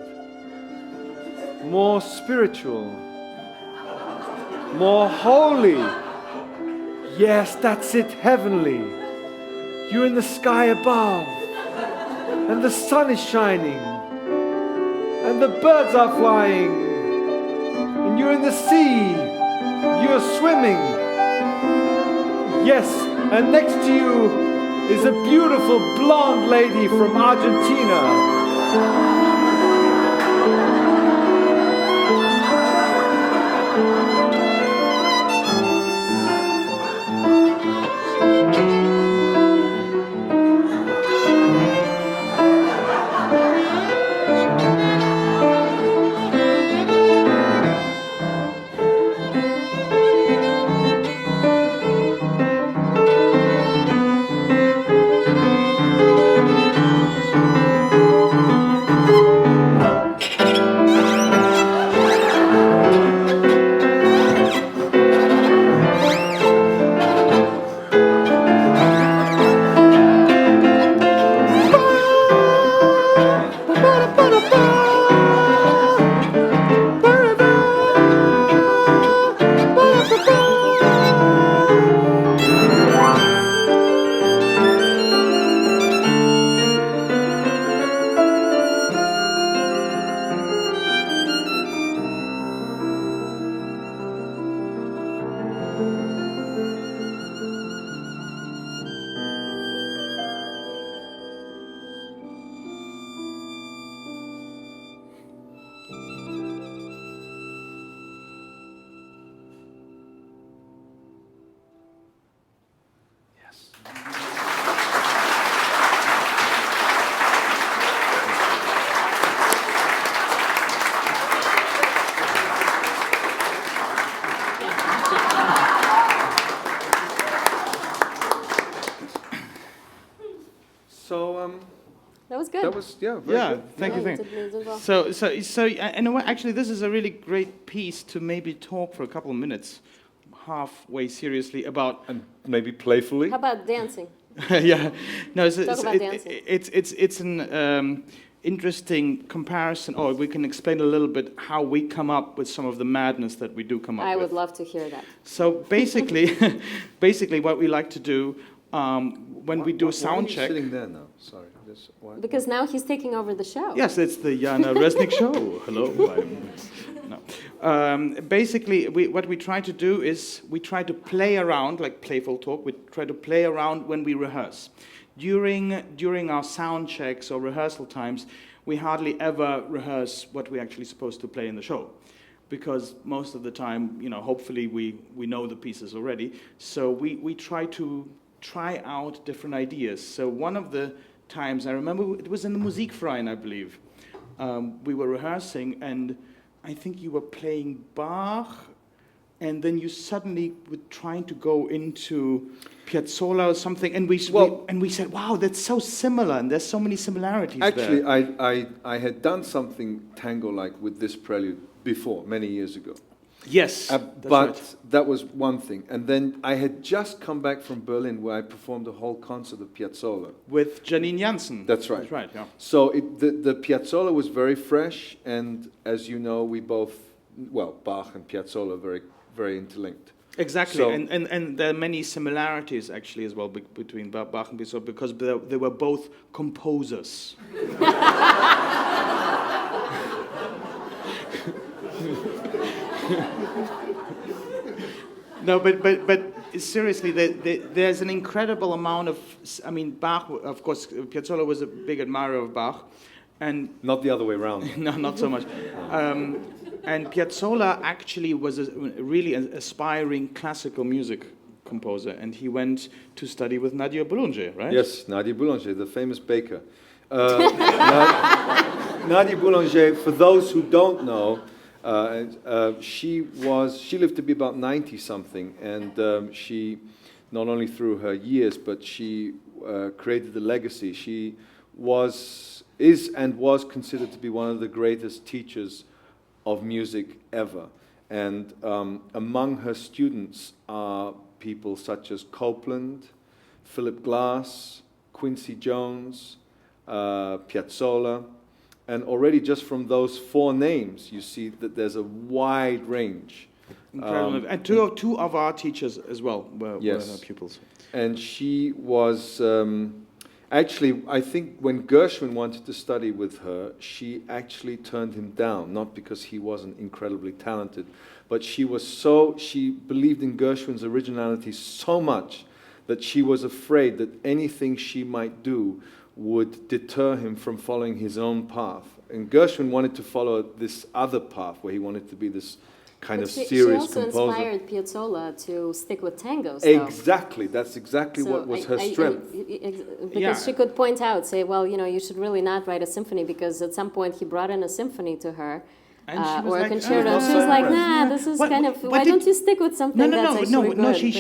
[SPEAKER 3] more spiritual, more holy. Yes, that's it, heavenly. You're in the sky above, and the sun is shining, and the birds are flying, and you're in the sea, you're swimming. Yes, and next to you is a beautiful blonde lady from Argentina.
[SPEAKER 2] That was good.
[SPEAKER 3] That was, very good.
[SPEAKER 4] Thank you.
[SPEAKER 2] You did really well.
[SPEAKER 4] So, in a way, actually, this is a really great piece to maybe talk for a couple of minutes, halfway seriously about.
[SPEAKER 3] And maybe playfully.
[SPEAKER 2] How about dancing?
[SPEAKER 4] Yeah, no,
[SPEAKER 2] Talk about dancing.
[SPEAKER 4] it's an interesting comparison, or we can explain a little bit how we come up with some of the madness that we do come up with.
[SPEAKER 2] I would love to hear that.
[SPEAKER 4] So basically, what we like to do when we do sound check.
[SPEAKER 3] Why are you sitting there now? Sorry.
[SPEAKER 2] Because now he's taking over the show.
[SPEAKER 4] Yes, it's the Yana Reznik show. Hello. Basically, what we try to do is we try to play around, like Playful talk. We try to play around when we rehearse. During our sound checks or rehearsal times, we hardly ever rehearse what we're actually supposed to play in the show, because most of the time, hopefully we know the pieces already. So we try out different ideas. So one of the times, I remember it was in the Musikverein, I believe, we were rehearsing, and I think you were playing Bach, and then you suddenly were trying to go into Piazzolla or something, and we said, "Wow, that's so similar, and there's so many similarities."
[SPEAKER 6] Actually,
[SPEAKER 4] there.
[SPEAKER 6] I had done something tango-like with this prelude before, many years ago.
[SPEAKER 4] Yes,
[SPEAKER 6] But
[SPEAKER 4] right.
[SPEAKER 6] that was one thing. And then I had just come back from Berlin where I performed a whole concert of Piazzolla.
[SPEAKER 4] With Janine Jansen.
[SPEAKER 6] That's right.
[SPEAKER 4] That's right, yeah.
[SPEAKER 6] So the Piazzolla was very fresh, and as you know, Bach and Piazzolla are very, very interlinked.
[SPEAKER 4] Exactly,
[SPEAKER 6] So-
[SPEAKER 4] and there are many similarities actually as well between Bach and Piazzolla, because they were both composers. No, but seriously, there's an incredible amount of. I mean, Bach, of course, Piazzolla was a big admirer of Bach, and
[SPEAKER 6] Not the other way around.
[SPEAKER 4] no, not so much. And Piazzolla actually was really an aspiring classical music composer, and he went to study with Nadia Boulanger, right?
[SPEAKER 6] Yes, Nadia Boulanger, the famous baker. Nadia Boulanger, for those who don't know, she lived to be about 90-something, and she, not only through her years, but she created a legacy. She is considered to be one of the greatest teachers of music ever. And among her students are people such as Copland, Philip Glass, Quincy Jones, Piazzolla. And already just from those four names, you see that there's a wide range.
[SPEAKER 4] Incredible. And two of our teachers as well were her pupils.
[SPEAKER 6] And she was, actually, I think when Gershwin wanted to study with her, she actually turned him down, not because he wasn't incredibly talented, but she believed in Gershwin's originality so much that she was afraid that anything she might do would deter him from following his own path. And Gershwin wanted to follow this other path where he wanted to be this kind of serious composer.
[SPEAKER 2] She also inspired Piazzolla to stick with tangos, though.
[SPEAKER 6] Exactly, that's exactly what was her strength.
[SPEAKER 2] Because she could point out, say, well, you should really not write a symphony, because at some point he brought in a symphony to her.
[SPEAKER 4] And she was
[SPEAKER 2] or a
[SPEAKER 4] like,
[SPEAKER 2] concerto.
[SPEAKER 4] "Oh,
[SPEAKER 2] She was like,
[SPEAKER 6] impressed."
[SPEAKER 2] nah, this is why
[SPEAKER 4] did-
[SPEAKER 2] don't you stick with something that's actually good?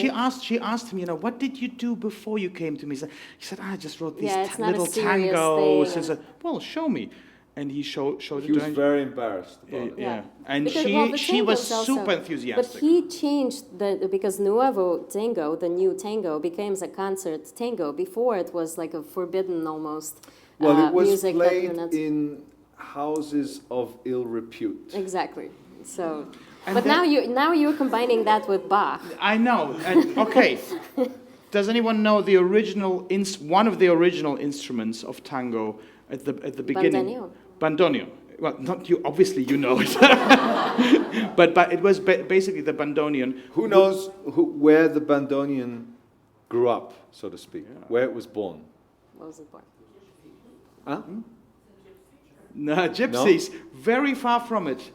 [SPEAKER 4] She asked him, what did you do before you came to me? He said, I just wrote these
[SPEAKER 2] Yeah, it's not a
[SPEAKER 4] little
[SPEAKER 2] serious
[SPEAKER 4] tangos.
[SPEAKER 2] thing.
[SPEAKER 4] And said, well, show me. And he showed
[SPEAKER 6] He
[SPEAKER 4] it
[SPEAKER 6] was
[SPEAKER 4] to her.
[SPEAKER 6] very embarrassed about it.
[SPEAKER 4] Yeah. And
[SPEAKER 2] Because, the
[SPEAKER 4] she was
[SPEAKER 2] tangos also-
[SPEAKER 4] super enthusiastic.
[SPEAKER 2] But he changed because Nuevo Tango, the new tango, became a concert tango. Before it was like a forbidden almost
[SPEAKER 6] Well, it was
[SPEAKER 2] music that
[SPEAKER 6] played
[SPEAKER 2] you're not.
[SPEAKER 6] in houses of ill repute.
[SPEAKER 2] Exactly. So,
[SPEAKER 4] And
[SPEAKER 2] but
[SPEAKER 4] then-
[SPEAKER 2] now you're combining that with Bach.
[SPEAKER 4] I know. And okay. Does anyone know the original one of the original instruments of tango at the beginning?
[SPEAKER 2] Bandoneon.
[SPEAKER 4] Bandoneon. Well, not you. Obviously, you know it. but it was basically the bandoneon.
[SPEAKER 6] Who knows where the bandoneon grew up, so to speak, where it was born?
[SPEAKER 2] What was it for?
[SPEAKER 6] Huh?
[SPEAKER 4] No, gypsies. Very far from it.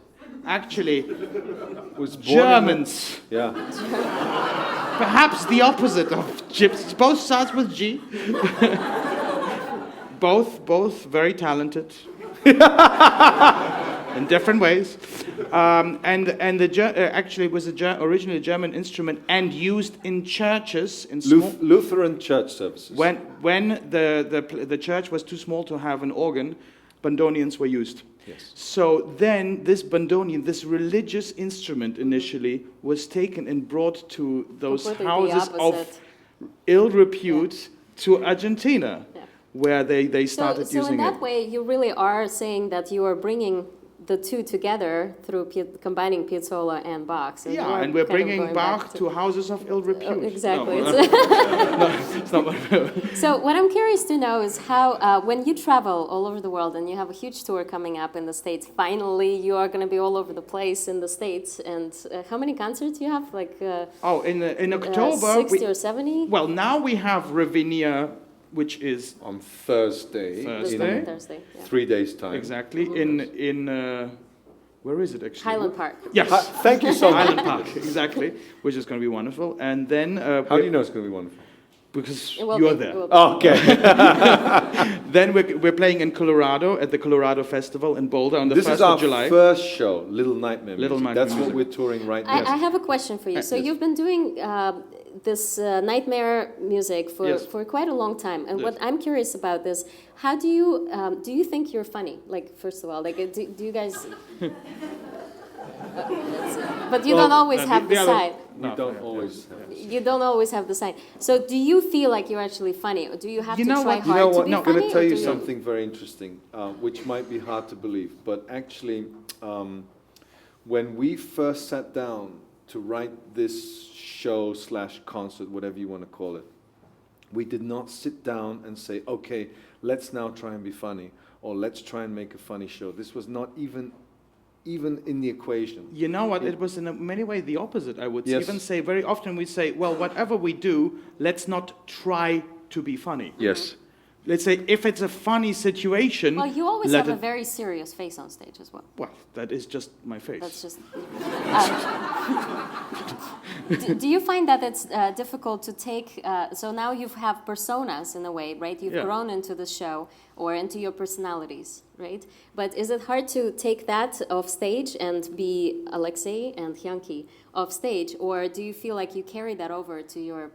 [SPEAKER 4] Actually,
[SPEAKER 6] Was born
[SPEAKER 4] Germans.
[SPEAKER 6] Yeah.
[SPEAKER 4] Perhaps the opposite of gypsies. Both starts with G. both very talented. In different ways. Actually it was originally a German instrument and used in churches in small.
[SPEAKER 6] Lutheran church services.
[SPEAKER 4] When the church was too small to have an organ, bandoneons were used.
[SPEAKER 6] Yes.
[SPEAKER 4] So then this bandoneon, this religious instrument initially, was taken and brought to those
[SPEAKER 2] Completely the
[SPEAKER 4] houses of
[SPEAKER 2] opposite.
[SPEAKER 4] ill repute to Argentina,
[SPEAKER 2] Yeah.
[SPEAKER 4] where they started
[SPEAKER 2] So
[SPEAKER 4] using
[SPEAKER 2] in that
[SPEAKER 4] it.
[SPEAKER 2] way, you really are saying that you are bringing the two together through combining Piazzolla and Bach. So you
[SPEAKER 4] Yeah,
[SPEAKER 2] are
[SPEAKER 4] and we're
[SPEAKER 2] kind of
[SPEAKER 4] bringing
[SPEAKER 2] going back
[SPEAKER 4] Bach to houses of ill repute.
[SPEAKER 2] Oh, exactly.
[SPEAKER 4] No, it's not what
[SPEAKER 2] So what I'm curious to know is how, when you travel all over the world and you have a huge tour coming up in the States, finally you are going to be all over the place in the States. And how many concerts you have? Like
[SPEAKER 4] in October,
[SPEAKER 2] 60 or 70?
[SPEAKER 4] well, now we have Ravinia, which is
[SPEAKER 6] On Thursday.
[SPEAKER 4] Thursday.
[SPEAKER 6] In
[SPEAKER 2] Thursday. Yeah.
[SPEAKER 6] 3 days' time.
[SPEAKER 4] exactly in where is it actually?
[SPEAKER 2] Highland Park.
[SPEAKER 4] Yes,
[SPEAKER 6] Thank you so much.
[SPEAKER 4] Highland Park, exactly, which is going to be wonderful. And then
[SPEAKER 6] How do you know it's going to be wonderful?
[SPEAKER 4] because
[SPEAKER 2] It will
[SPEAKER 4] you're
[SPEAKER 2] be-
[SPEAKER 4] there.
[SPEAKER 2] it will be.
[SPEAKER 6] Oh, okay.
[SPEAKER 4] Then we're playing in Colorado at the Colorado Festival in Boulder on the
[SPEAKER 6] This
[SPEAKER 4] 1st
[SPEAKER 6] is our
[SPEAKER 4] of July.
[SPEAKER 6] first show, Little Nightmare
[SPEAKER 4] Little
[SPEAKER 6] Music.
[SPEAKER 4] Nightmare
[SPEAKER 6] That's
[SPEAKER 4] Music.
[SPEAKER 6] what we're touring right
[SPEAKER 2] I
[SPEAKER 6] now.
[SPEAKER 2] have a question for you. So
[SPEAKER 4] Yes.
[SPEAKER 2] you've been doing this nightmare music
[SPEAKER 4] Yes.
[SPEAKER 2] for quite a long time, and
[SPEAKER 4] Yes.
[SPEAKER 2] what I'm curious about is, how do you think you're funny? Like, first of all, like, do you guys? But you don't always have the side.
[SPEAKER 6] We don't always have this.
[SPEAKER 2] You don't always have the side. So do you feel like you're actually funny, or do you have
[SPEAKER 4] You
[SPEAKER 2] to
[SPEAKER 4] know
[SPEAKER 2] try
[SPEAKER 4] what?
[SPEAKER 6] You
[SPEAKER 2] hard
[SPEAKER 6] know
[SPEAKER 2] to
[SPEAKER 6] what?
[SPEAKER 2] be
[SPEAKER 6] I'm
[SPEAKER 2] funny?
[SPEAKER 6] going to tell
[SPEAKER 2] or
[SPEAKER 6] you
[SPEAKER 2] do
[SPEAKER 6] something very interesting, which might be hard to believe, but actually, when we first sat down to write this show / concert, whatever you want to call it, we did not sit down and say, okay, let's now try and be funny, or let's try and make a funny show. This was not even in the equation.
[SPEAKER 4] You know what? It was in many ways the opposite, I would
[SPEAKER 6] Yes.
[SPEAKER 4] even say. Very often we say, well, whatever we do, let's not try to be funny.
[SPEAKER 6] Yes.
[SPEAKER 4] Let's say if it's a funny situation.
[SPEAKER 2] Well, you always
[SPEAKER 4] let
[SPEAKER 2] have a
[SPEAKER 4] it-
[SPEAKER 2] very serious face on stage as well.
[SPEAKER 4] Well, that is just my face.
[SPEAKER 2] That's just. Do you find that it's difficult to take? So now you have personas in a way, right? You've
[SPEAKER 4] Yeah.
[SPEAKER 2] grown into the show or into your personalities, right? But is it hard to take that off stage and be Alexei and Hyanki off stage, or do you feel like you carry that over to your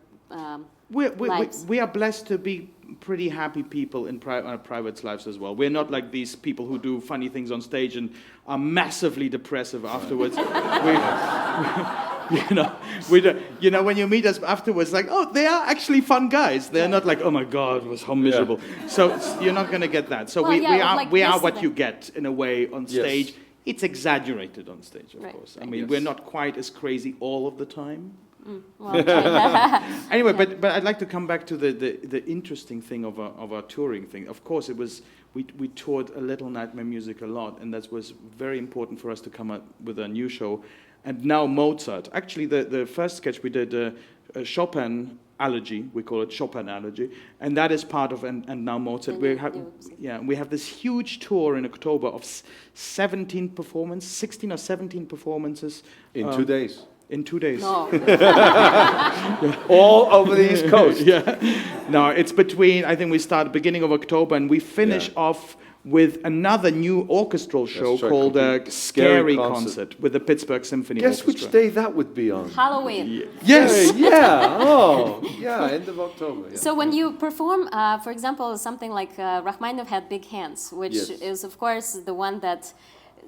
[SPEAKER 2] lives?
[SPEAKER 4] We are blessed to be pretty happy people in our private lives as well. We're not like these people who do funny things on stage and are massively depressive afterwards. You know, when you meet us afterwards, like, oh, they are actually fun guys. They're not like, oh my God, it was how miserable. So you're not going to get that. So
[SPEAKER 2] Well, yeah,
[SPEAKER 4] we are
[SPEAKER 2] like
[SPEAKER 4] what
[SPEAKER 2] yesterday.
[SPEAKER 4] you get in a way on
[SPEAKER 6] Yes.
[SPEAKER 4] stage. It's exaggerated on stage, of
[SPEAKER 2] Right,
[SPEAKER 4] course. I
[SPEAKER 2] right.
[SPEAKER 4] mean,
[SPEAKER 6] Yes.
[SPEAKER 4] we're not quite as crazy all of the time.
[SPEAKER 2] Well, okay.
[SPEAKER 4] Anyway, but I'd like to come back to the interesting thing of our touring thing. Of course, it was we toured a Little Nightmare Music a lot, and that was very important for us to come up with a new show. And now Mozart. Actually, the first sketch we did, a Chopin allergy, we call it Chopin allergy, and that is part of and now Mozart.
[SPEAKER 2] The
[SPEAKER 4] We have this huge tour in October of 16 or 17 performances
[SPEAKER 6] In 2 days.
[SPEAKER 4] in 2 days.
[SPEAKER 2] No.
[SPEAKER 6] All over the East Coast.
[SPEAKER 4] Yeah. No, it's between, I think we start beginning of October and we finish off with another new orchestral show
[SPEAKER 6] right,
[SPEAKER 4] called
[SPEAKER 6] complete
[SPEAKER 4] Scary
[SPEAKER 6] Scary
[SPEAKER 4] Concert with the Pittsburgh Symphony
[SPEAKER 6] Guess
[SPEAKER 4] Orchestra.
[SPEAKER 6] which day that would be on?
[SPEAKER 2] Halloween.
[SPEAKER 4] Yes!
[SPEAKER 6] Yeah. Oh, yeah. End of October. Yeah.
[SPEAKER 2] So when you perform, for example, something like Rachmaninoff had Big Hands, which
[SPEAKER 6] Yes.
[SPEAKER 2] is, of course, the one that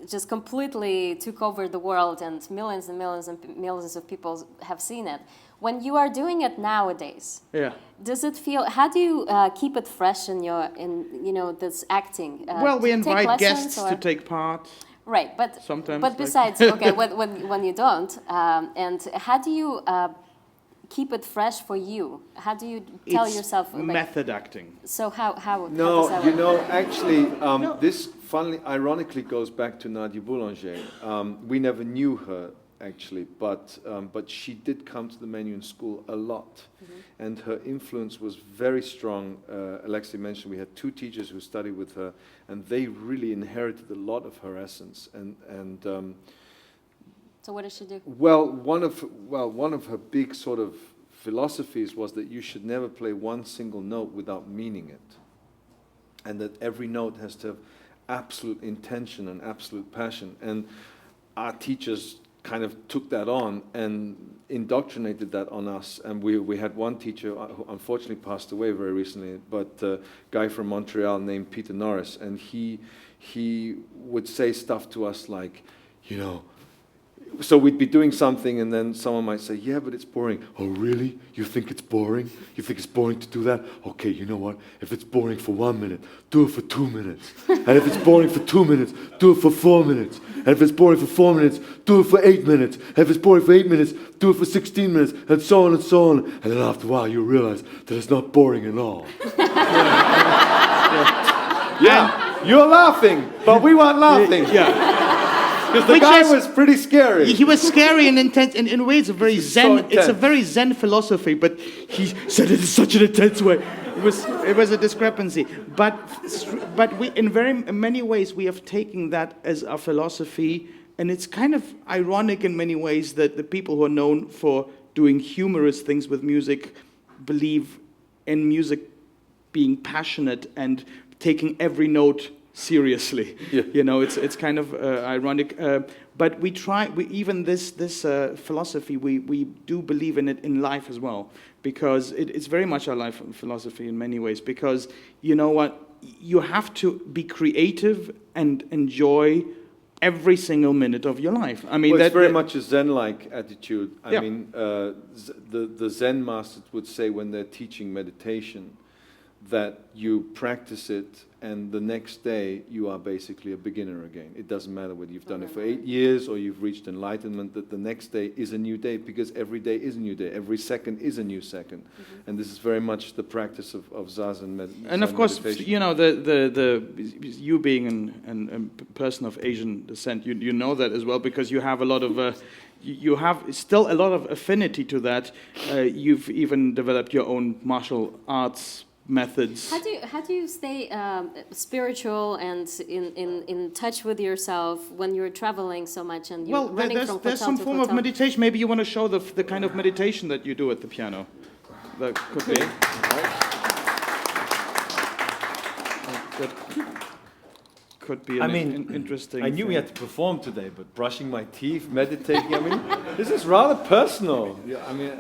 [SPEAKER 2] just completely took over the world, and millions and millions of people have seen it. When you are doing it nowadays,
[SPEAKER 4] Yeah.
[SPEAKER 2] does it feel? How do you keep it fresh in this acting?
[SPEAKER 4] Well, we
[SPEAKER 2] do you take
[SPEAKER 4] invite
[SPEAKER 2] lessons,
[SPEAKER 4] guests
[SPEAKER 2] or-
[SPEAKER 4] to take part.
[SPEAKER 2] Right, but
[SPEAKER 4] Sometimes,
[SPEAKER 2] But
[SPEAKER 4] like-
[SPEAKER 2] besides, okay, when you don't, and how do you keep it fresh for you? How do you tell
[SPEAKER 4] It's
[SPEAKER 2] yourself? Like,
[SPEAKER 4] method acting.
[SPEAKER 2] so how
[SPEAKER 6] No,
[SPEAKER 2] does that
[SPEAKER 6] you
[SPEAKER 2] work?
[SPEAKER 6] know, actually, this funnily, ironically goes back to Nadia Boulanger. We never knew her, actually, but she did come to the Menuhin School a lot, and her influence was very strong. Alexei mentioned we had 2 teachers who studied with her, and they really inherited a lot of her essence. And
[SPEAKER 2] So what does she do?
[SPEAKER 6] well, one of her big sort of philosophies was that you should never play one single note without meaning it, and that every note has to have absolute intention and absolute passion. And our teachers kind of took that on and indoctrinated that on us. And we had one teacher who unfortunately passed away very recently, but a guy from Montreal named Peter Norris, and he would say stuff to us like, you know, so we'd be doing something and then someone might say, yeah, but it's boring. Oh, really? You think it's boring? You think it's boring to do that? Okay, you know what? If it's boring for 1 minute, do it for 2 minutes. And if it's boring for 2 minutes, do it for 4 minutes. And if it's boring for 4 minutes, do it for 8 minutes. And if it's boring for 8 minutes, do it for 16 minutes, and so on and so on. And then after a while, you realize that it's not boring at all. Yeah, you're laughing, but we weren't laughing.
[SPEAKER 4] Yeah.
[SPEAKER 6] Because the
[SPEAKER 4] Which
[SPEAKER 6] guy
[SPEAKER 4] is-
[SPEAKER 6] was pretty scary.
[SPEAKER 4] He was scary and intense, and in a way, it's a very
[SPEAKER 6] It's so
[SPEAKER 4] zen. It's a
[SPEAKER 6] intense.
[SPEAKER 4] very zen philosophy, but he said it in such an intense way. It was a discrepancy. But we, in many ways, we have taken that as our philosophy, and it's kind of ironic in many ways that the people who are known for doing humorous things with music believe in music being passionate and taking every note seriously.
[SPEAKER 6] Yeah.
[SPEAKER 4] You know, it's kind of ironic. But we try. Even this philosophy, we do believe in it in life as well, because it's very much our life philosophy in many ways. Because you know what, you have to be creative and enjoy every single minute of your life. I mean,
[SPEAKER 6] well, it's very much a Zen-like attitude. I mean, the Zen masters would say when they're teaching meditation that you practice it, and the next day you are basically a beginner again. It doesn't matter whether you've done it for 8 years or you've reached enlightenment, that the next day is a new day, because every day is a new day. Every second is a new second. And this is very much the practice of Zazen meditation.
[SPEAKER 4] And of course, you know, you being a person of Asian descent, you know that as well, because you have a lot of you have still a lot of affinity to that. You've even developed your own martial arts methods.
[SPEAKER 2] How do you stay spiritual and in touch with yourself when you're traveling so much and you're running from hotel
[SPEAKER 4] there's some
[SPEAKER 2] to
[SPEAKER 4] form
[SPEAKER 2] hotel?
[SPEAKER 4] of meditation. Maybe you want to show the kind of meditation that you do at the piano. That could be. That could be an interesting.
[SPEAKER 6] I knew we
[SPEAKER 4] thing.
[SPEAKER 6] had to perform today, but brushing my teeth, meditating, I mean, this is rather personal. Yeah, I mean...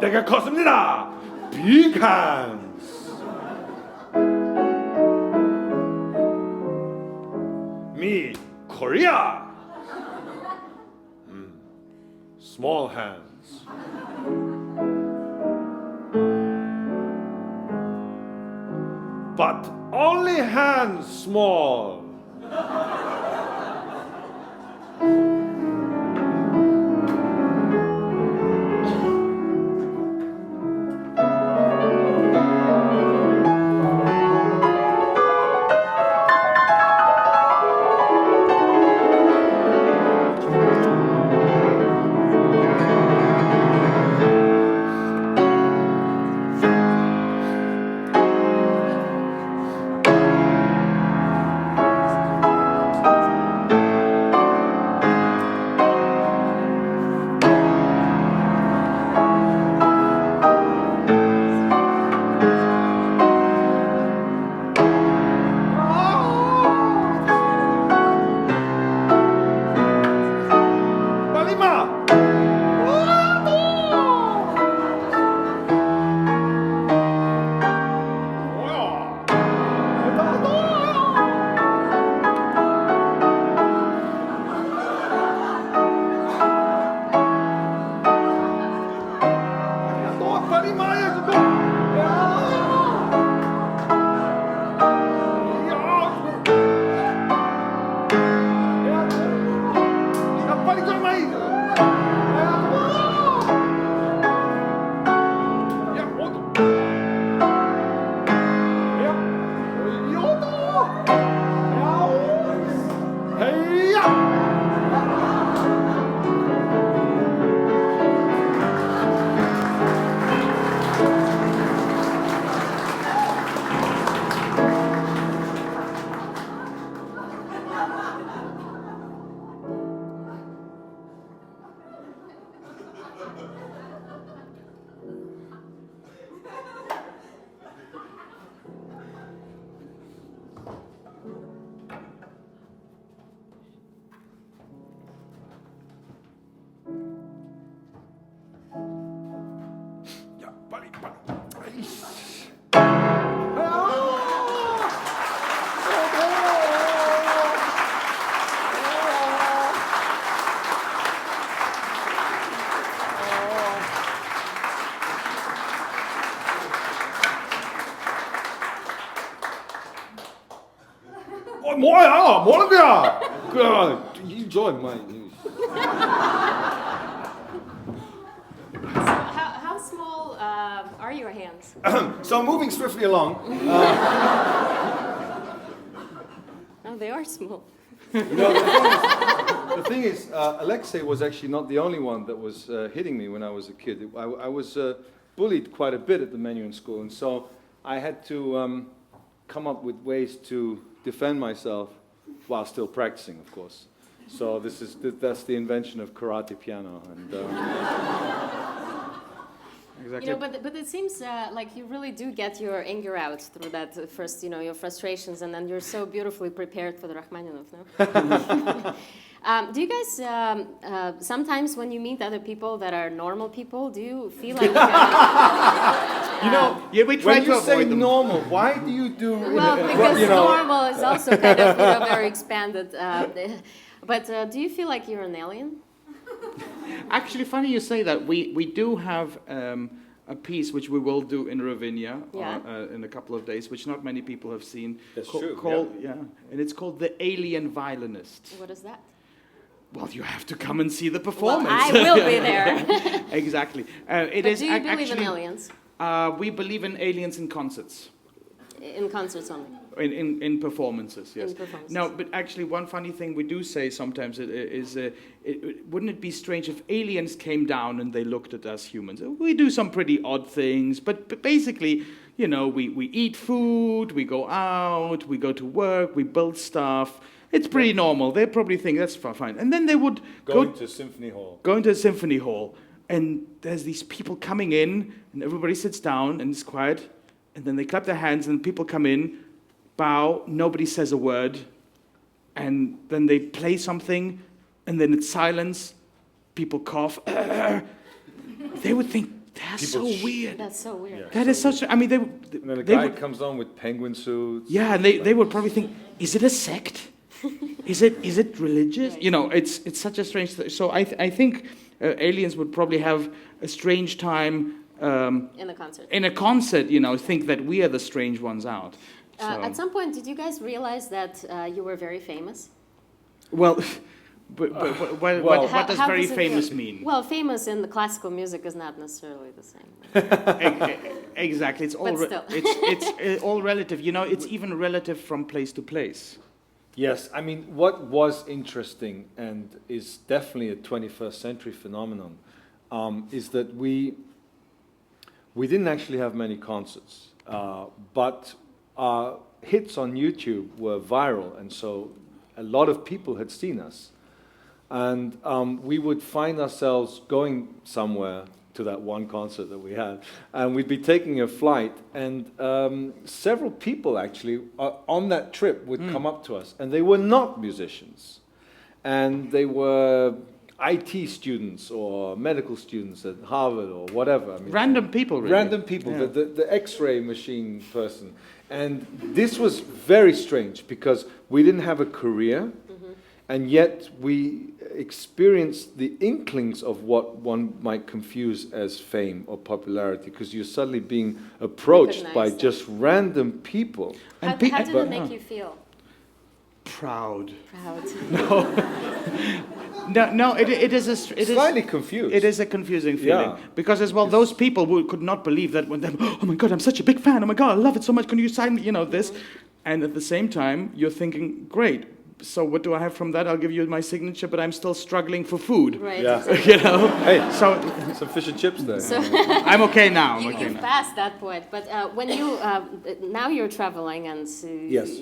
[SPEAKER 6] 내가 컸습니다. Big hands. Me, Korea. Small hands. But only hands small. You join my news.
[SPEAKER 2] How small are your hands?
[SPEAKER 6] So moving swiftly along.
[SPEAKER 2] Oh, they are small.
[SPEAKER 6] The thing is, Alexei was actually not the only one that was hitting me when I was a kid. I was bullied quite a bit at the menu in school, and so I had to come up with ways to defend myself while still practicing, of course. So that's the invention of karate piano. And,
[SPEAKER 4] Exactly.
[SPEAKER 2] You know, but it seems like you really do get your anger out through that first, your frustrations, and then you're so beautifully prepared for the Rachmaninoff, no? Do you guys, sometimes when you meet other people that are normal people, do you feel like...
[SPEAKER 4] Yeah, we try
[SPEAKER 6] when
[SPEAKER 4] to
[SPEAKER 6] you say
[SPEAKER 4] avoid them.
[SPEAKER 6] normal, why do you do...
[SPEAKER 2] Well, because normal is also kind of very expanded. But do you feel like you're an alien?
[SPEAKER 4] Actually, funny you say that. We do have a piece which we will do in Ravinia in a couple of days, which not many people have seen.
[SPEAKER 6] That's true.
[SPEAKER 4] And it's called The Alien Violinist.
[SPEAKER 2] What is that?
[SPEAKER 4] Well, you have to come and see the performance.
[SPEAKER 2] Well, I will be there.
[SPEAKER 4] Exactly.
[SPEAKER 2] But do you believe in aliens?
[SPEAKER 4] We believe in aliens in concerts.
[SPEAKER 2] In concerts only?
[SPEAKER 4] In performances, yes.
[SPEAKER 2] In performances.
[SPEAKER 4] No, but actually one funny thing we do say sometimes wouldn't it be strange if aliens came down and they looked at us humans? We do some pretty odd things, but basically, we eat food, we go out, we go to work, we build stuff. It's pretty normal. They probably think that's fine. And then they would
[SPEAKER 6] go to symphony hall.
[SPEAKER 4] Go into a symphony hall, and there's these people coming in, and everybody sits down, and it's quiet, and then they clap their hands, and people come in, bow, nobody says a word, and then they play something, and then it's silence, people cough. They would think, that's so weird.
[SPEAKER 2] That's so weird.
[SPEAKER 4] Yeah. That is such a, I mean,
[SPEAKER 6] and then a guy comes on with penguin suits.
[SPEAKER 4] Yeah, and they would probably think, is it a sect? Is it religious? It's such a strange thing. So I think aliens would probably have a strange time
[SPEAKER 2] in a concert.
[SPEAKER 4] In a concert, think that we are the strange ones out. So.
[SPEAKER 2] At some point, did you guys realize that you were very famous?
[SPEAKER 4] Well, what does very famous mean?
[SPEAKER 2] Well, famous in the classical music is not necessarily the same.
[SPEAKER 4] Exactly, it's all it's all relative. It's even relative from place to place.
[SPEAKER 6] Yes, I mean, what was interesting and is definitely a 21st century phenomenon is that we didn't actually have many concerts, but our hits on YouTube were viral, and so a lot of people had seen us. And we would find ourselves going somewhere to that one concert that we had, and we'd be taking a flight, and several people actually on that trip would come up to us, and they were not musicians, and they were IT students or medical students at Harvard or whatever. I mean,
[SPEAKER 4] random people, really.
[SPEAKER 6] Random people,
[SPEAKER 4] yeah.
[SPEAKER 6] the X-ray machine person. And this was very strange because we didn't have a career, and yet we experienced the inklings of what one might confuse as fame or popularity, because you're suddenly being approached by just random people.
[SPEAKER 2] How did it make you feel?
[SPEAKER 4] Proud.
[SPEAKER 2] Proud.
[SPEAKER 4] No. It is
[SPEAKER 6] slightly confused.
[SPEAKER 4] It is a confusing feeling because as well those people who could not believe that when them. Oh my God, I'm such a big fan. Oh my God, I love it so much. Can you sign me? This, and at the same time you're thinking, great. So what do I have from that? I'll give you my signature, but I'm still struggling for food.
[SPEAKER 2] Right.
[SPEAKER 6] Yeah.
[SPEAKER 2] Exactly.
[SPEAKER 6] Hey, so some fish and chips there.
[SPEAKER 2] So
[SPEAKER 4] I'm okay now.
[SPEAKER 2] You've passed that point, but when you now you're traveling and
[SPEAKER 6] yes.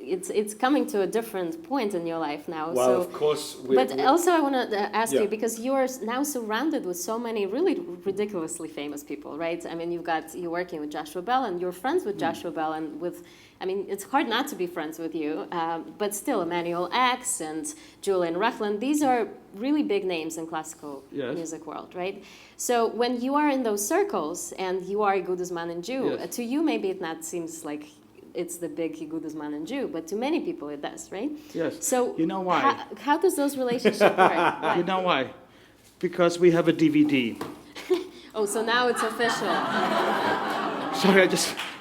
[SPEAKER 2] It's coming to a different point in your life now.
[SPEAKER 6] Well,
[SPEAKER 2] so,
[SPEAKER 6] of course.
[SPEAKER 2] Also, I want to ask you, because you are now surrounded with so many really ridiculously famous people, right? I mean, you're working with Joshua Bell, and you're friends with Joshua Bell, and it's hard not to be friends with you, but still, Emmanuel X and Julian Rachlan, these are really big names in classical music world, right? So when you are in those circles, and you are Igudesman and Joo, to you maybe it not seems like it's the big Igudesman and Joo, but to many people it does, right?
[SPEAKER 4] Yes.
[SPEAKER 2] So
[SPEAKER 4] you know why?
[SPEAKER 2] How does those relationships work? Why?
[SPEAKER 4] You know why? Because we have a DVD.
[SPEAKER 2] Oh, so now it's official.
[SPEAKER 4] Sorry,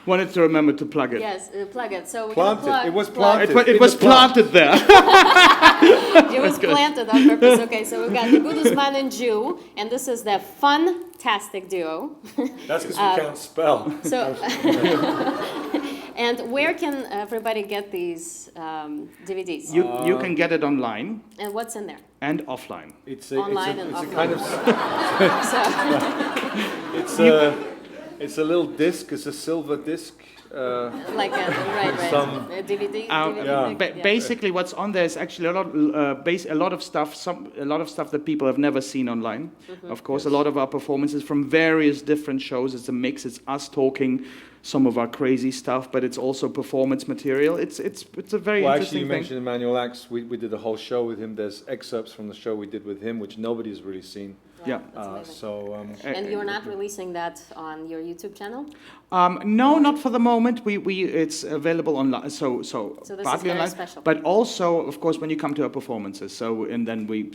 [SPEAKER 4] wanted to remember to plug it.
[SPEAKER 2] Yes, plug it. So we
[SPEAKER 6] Planted.
[SPEAKER 2] plug,
[SPEAKER 6] It was
[SPEAKER 2] plug-
[SPEAKER 6] planted.
[SPEAKER 4] It was planted there.
[SPEAKER 2] It was planted on purpose. Okay, so we've got Igudesman and Joo, and this is the fun-tastic duo.
[SPEAKER 3] That's because we can't spell.
[SPEAKER 2] So, and where can everybody get these DVDs?
[SPEAKER 4] You can get it online
[SPEAKER 2] And what's in there?
[SPEAKER 4] and offline.
[SPEAKER 3] It's
[SPEAKER 2] Online and
[SPEAKER 3] it's a
[SPEAKER 2] offline.
[SPEAKER 3] kind of
[SPEAKER 2] So,
[SPEAKER 3] it's a little disc. It's a silver disc.
[SPEAKER 2] like a, right,
[SPEAKER 3] Some-
[SPEAKER 2] a DVD.
[SPEAKER 4] Uh,
[SPEAKER 2] DVD
[SPEAKER 3] yeah.
[SPEAKER 2] thing?
[SPEAKER 4] Ba- Basically, what's on there is actually a lot of stuff. A lot of stuff that people have never seen online. Of course, a lot of our performances from various different shows. It's a mix. It's us talking some of our crazy stuff, but it's also performance material. It's a very
[SPEAKER 3] Well, actually,
[SPEAKER 4] interesting
[SPEAKER 3] you
[SPEAKER 4] thing.
[SPEAKER 3] mentioned Emmanuel X. We did a whole show with him. There's excerpts from the show we did with him, which nobody's really seen.
[SPEAKER 4] Yeah.
[SPEAKER 2] That's amazing.
[SPEAKER 3] So
[SPEAKER 2] And you're not releasing that on your YouTube channel?
[SPEAKER 4] No, not for the moment. It's available online. So
[SPEAKER 2] this is
[SPEAKER 4] partly
[SPEAKER 2] very
[SPEAKER 4] online,
[SPEAKER 2] special.
[SPEAKER 4] but also, of course, when you come to our performances. So and then we,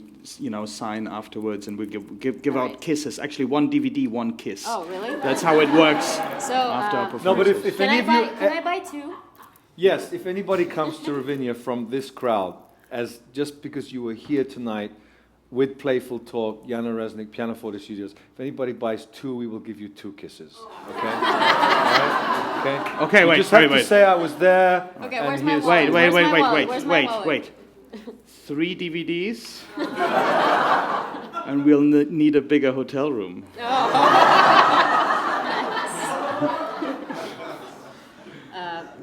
[SPEAKER 4] sign afterwards, and we give out
[SPEAKER 2] Right.
[SPEAKER 4] kisses. Actually, one DVD, one kiss.
[SPEAKER 2] Oh, really?
[SPEAKER 4] That's how it works
[SPEAKER 2] So,
[SPEAKER 4] after our
[SPEAKER 3] no, but
[SPEAKER 4] performances.
[SPEAKER 3] if
[SPEAKER 2] can
[SPEAKER 3] any
[SPEAKER 2] I
[SPEAKER 3] of you,
[SPEAKER 2] buy? Can I buy two?
[SPEAKER 3] yes, if anybody comes to Ravinia from this crowd, as just because you were here tonight with Playful Talk, Yana Reznik, PianoForte Studios, if anybody buys two, we will give you two kisses. Okay. All right? Okay.
[SPEAKER 4] Okay,
[SPEAKER 3] You
[SPEAKER 4] wait,
[SPEAKER 3] just have
[SPEAKER 4] wait,
[SPEAKER 3] to
[SPEAKER 4] wait.
[SPEAKER 3] say I was there.
[SPEAKER 2] Okay,
[SPEAKER 3] and
[SPEAKER 2] where's my
[SPEAKER 3] here's-
[SPEAKER 2] wallet?
[SPEAKER 4] Wait,
[SPEAKER 2] Where's my wallet? Where's my wallet?
[SPEAKER 4] wait. 3 DVDs, and we'll need a bigger hotel room.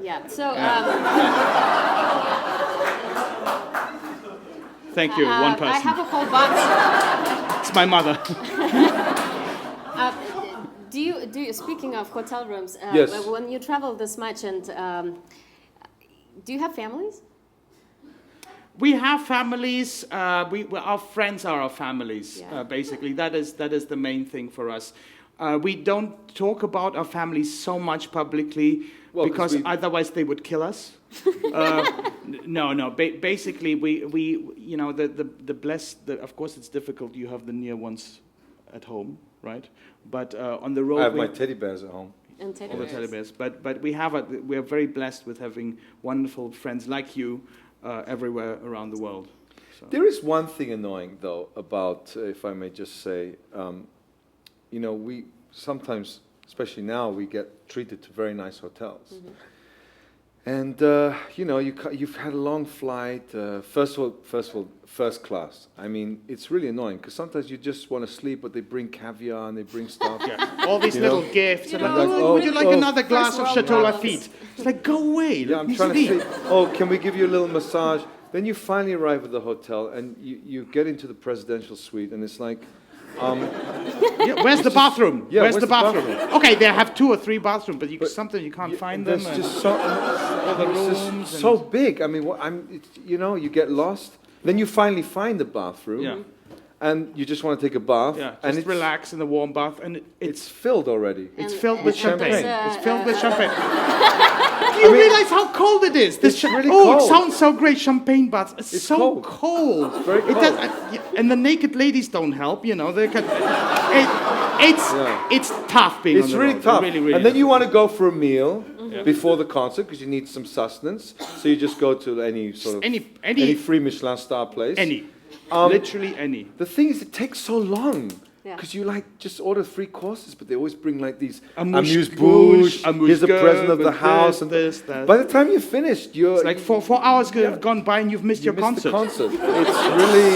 [SPEAKER 2] Yeah. So,
[SPEAKER 4] Thank you, one
[SPEAKER 2] I
[SPEAKER 4] person.
[SPEAKER 2] have a whole box.
[SPEAKER 4] It's my mother.
[SPEAKER 2] Do you? Speaking of hotel rooms,
[SPEAKER 3] Yes.
[SPEAKER 2] when you travel this much, and do you have families?
[SPEAKER 4] We have families. Our friends are our families.
[SPEAKER 2] Yeah.
[SPEAKER 4] Basically, that is the main thing for us. We don't talk about our families so much publicly
[SPEAKER 3] Well, 'cause
[SPEAKER 4] because
[SPEAKER 3] we-
[SPEAKER 4] otherwise they would kill us. No. Basically, we the blessed. Of course, it's difficult. You have the near ones at home, right? But on the road,
[SPEAKER 3] I have
[SPEAKER 4] we-
[SPEAKER 3] my teddy bears at home.
[SPEAKER 2] And teddy
[SPEAKER 4] all the
[SPEAKER 2] bears.
[SPEAKER 4] teddy bears. But we are very blessed with having wonderful friends like you everywhere around the world. So.
[SPEAKER 3] There is one thing annoying, though, about, if I may just say, we sometimes, especially now, we get treated to very nice hotels. And, you've had a long flight, first class. I mean, it's really annoying, because sometimes you just want to sleep, but they bring caviar and they bring stuff.
[SPEAKER 4] All these
[SPEAKER 3] You
[SPEAKER 4] little
[SPEAKER 3] know?
[SPEAKER 4] gifts.
[SPEAKER 2] You
[SPEAKER 4] And
[SPEAKER 2] know,
[SPEAKER 4] like,
[SPEAKER 2] like,
[SPEAKER 4] would you like
[SPEAKER 3] oh,
[SPEAKER 4] another glass of
[SPEAKER 2] first
[SPEAKER 4] Chateau
[SPEAKER 2] world
[SPEAKER 4] Lafite? It's like, go away.
[SPEAKER 3] Yeah,
[SPEAKER 4] let
[SPEAKER 3] I'm
[SPEAKER 4] me
[SPEAKER 3] trying to
[SPEAKER 4] sleep.
[SPEAKER 3] sleep. Oh, can we give you a little massage? Then you finally arrive at the hotel, and you get into the presidential suite, and it's like,
[SPEAKER 4] Yeah, where's the bathroom?
[SPEAKER 3] Yeah,
[SPEAKER 4] where's
[SPEAKER 3] where's
[SPEAKER 4] the
[SPEAKER 3] the
[SPEAKER 4] bathroom? Okay, they have 2 or 3 bathrooms, but sometimes you can't
[SPEAKER 3] yeah,
[SPEAKER 4] find them.
[SPEAKER 3] there's
[SPEAKER 4] and
[SPEAKER 3] just so,
[SPEAKER 4] all the
[SPEAKER 3] it's just
[SPEAKER 4] rooms.
[SPEAKER 3] so big. I mean, you get lost. Then you finally find the bathroom,
[SPEAKER 4] Yeah.
[SPEAKER 3] and you just want to take a bath,
[SPEAKER 4] Yeah,
[SPEAKER 3] and
[SPEAKER 4] just relax in the warm bath, and
[SPEAKER 3] it's filled already.
[SPEAKER 4] it's
[SPEAKER 2] And-
[SPEAKER 4] filled with
[SPEAKER 2] and
[SPEAKER 4] champagne.
[SPEAKER 2] there's,
[SPEAKER 4] It's filled with champagne. Do you realize how cold it is?
[SPEAKER 3] It's really
[SPEAKER 4] It
[SPEAKER 3] cold.
[SPEAKER 4] sounds so great, champagne baths. It's so
[SPEAKER 3] cold.
[SPEAKER 4] cold.
[SPEAKER 3] It's very
[SPEAKER 4] It does,
[SPEAKER 3] cold.
[SPEAKER 4] and the naked ladies don't help. They can.
[SPEAKER 3] Yeah.
[SPEAKER 4] It's tough being on
[SPEAKER 3] It's
[SPEAKER 4] the
[SPEAKER 3] really
[SPEAKER 4] road.
[SPEAKER 3] tough.
[SPEAKER 4] Really, really
[SPEAKER 3] and then
[SPEAKER 4] tough.
[SPEAKER 3] you want to go for a meal before the concert because you need some sustenance. So you just go to any sort of
[SPEAKER 4] Any-
[SPEAKER 3] free Michelin star place.
[SPEAKER 4] Literally any.
[SPEAKER 3] The thing is, it takes so long.
[SPEAKER 2] Yeah.
[SPEAKER 3] Because you just order 3 courses, but they always bring like these
[SPEAKER 4] Amuse-bouche,
[SPEAKER 3] amuse-bouche, here's a
[SPEAKER 4] amuse-gueule,
[SPEAKER 3] present of the
[SPEAKER 4] with
[SPEAKER 3] house.
[SPEAKER 4] this,
[SPEAKER 3] And
[SPEAKER 4] this, that.
[SPEAKER 3] by the time you're finished, you're
[SPEAKER 4] It's like 4 hours could have gone by and you've missed
[SPEAKER 3] you
[SPEAKER 4] your
[SPEAKER 3] missed
[SPEAKER 4] concert.
[SPEAKER 3] the concert. It's really,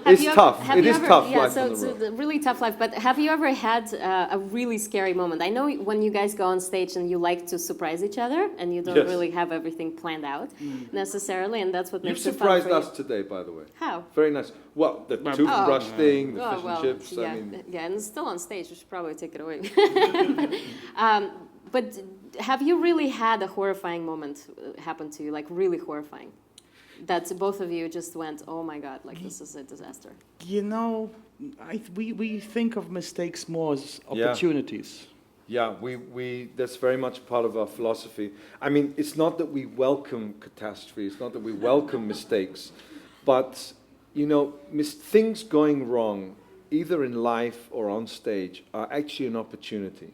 [SPEAKER 3] it's tough. It is tough
[SPEAKER 2] Yeah,
[SPEAKER 3] life
[SPEAKER 2] so
[SPEAKER 3] on
[SPEAKER 2] it's
[SPEAKER 3] the road.
[SPEAKER 2] a really tough life. But have you ever had a really scary moment? I know when you guys go on stage and you like to surprise each other, and you don't
[SPEAKER 3] Yes.
[SPEAKER 2] really have everything planned out necessarily, and that's what
[SPEAKER 3] You've
[SPEAKER 2] makes it fun
[SPEAKER 3] surprised
[SPEAKER 2] for you.
[SPEAKER 3] us today, by the way.
[SPEAKER 2] How?
[SPEAKER 3] Very nice. Well, the toothbrush thing, the
[SPEAKER 2] Oh,
[SPEAKER 3] fish and
[SPEAKER 2] well,
[SPEAKER 3] chips.
[SPEAKER 2] yeah,
[SPEAKER 3] I mean,
[SPEAKER 2] yeah, and it's still on stage. We should probably take it away. But have you really had a horrifying moment happen to you, like really horrifying? That both of you just went, oh my God, like this is a disaster.
[SPEAKER 4] We think of mistakes more as
[SPEAKER 3] Yeah.
[SPEAKER 4] opportunities.
[SPEAKER 3] yeah, that's very much part of our philosophy. I mean, it's not that we welcome catastrophe, it's not that we welcome mistakes, but, things going wrong, either in life or on stage, are actually an opportunity.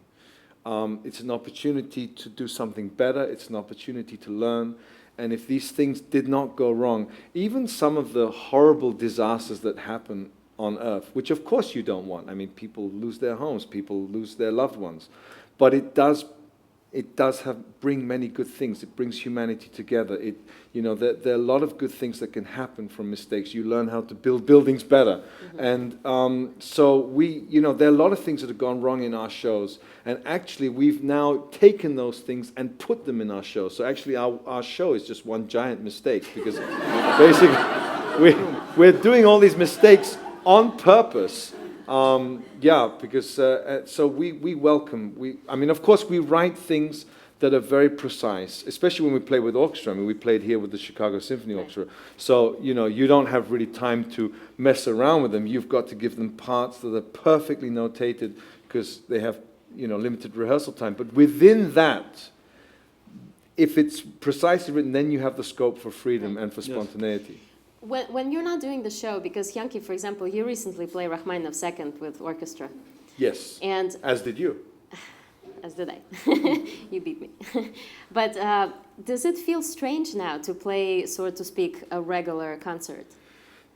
[SPEAKER 6] It's an opportunity to do something better. It's an opportunity to learn. And if these things did not go wrong, even some of the horrible disasters that happen on Earth, which of course you don't want. I mean, people lose their homes, people lose their loved ones. But it does bring many good things. It brings humanity together. There are a lot of good things that can happen from mistakes. You learn how to build buildings better. And so there are a lot of things that have gone wrong in our shows. And actually, we've now taken those things and put them in our show. So actually, our show is just one giant mistake, because basically we're doing all these mistakes on purpose. Because so we welcome. I mean, of course, we write things that are very precise, especially when we play with orchestra. I mean, we played here with the Chicago Symphony Orchestra. So, you don't have really time to mess around with them. You've got to give them parts that are perfectly notated, because they have, limited rehearsal time. But within that, if it's precisely written, then you have the scope for freedom and for spontaneity.
[SPEAKER 2] When you're not doing the show, because Yanki, for example, you recently played Rachmaninoff Second with orchestra.
[SPEAKER 6] Yes,
[SPEAKER 2] and
[SPEAKER 6] as did you.
[SPEAKER 2] As did I. You beat me. But does it feel strange now to play, so to speak, a regular concert?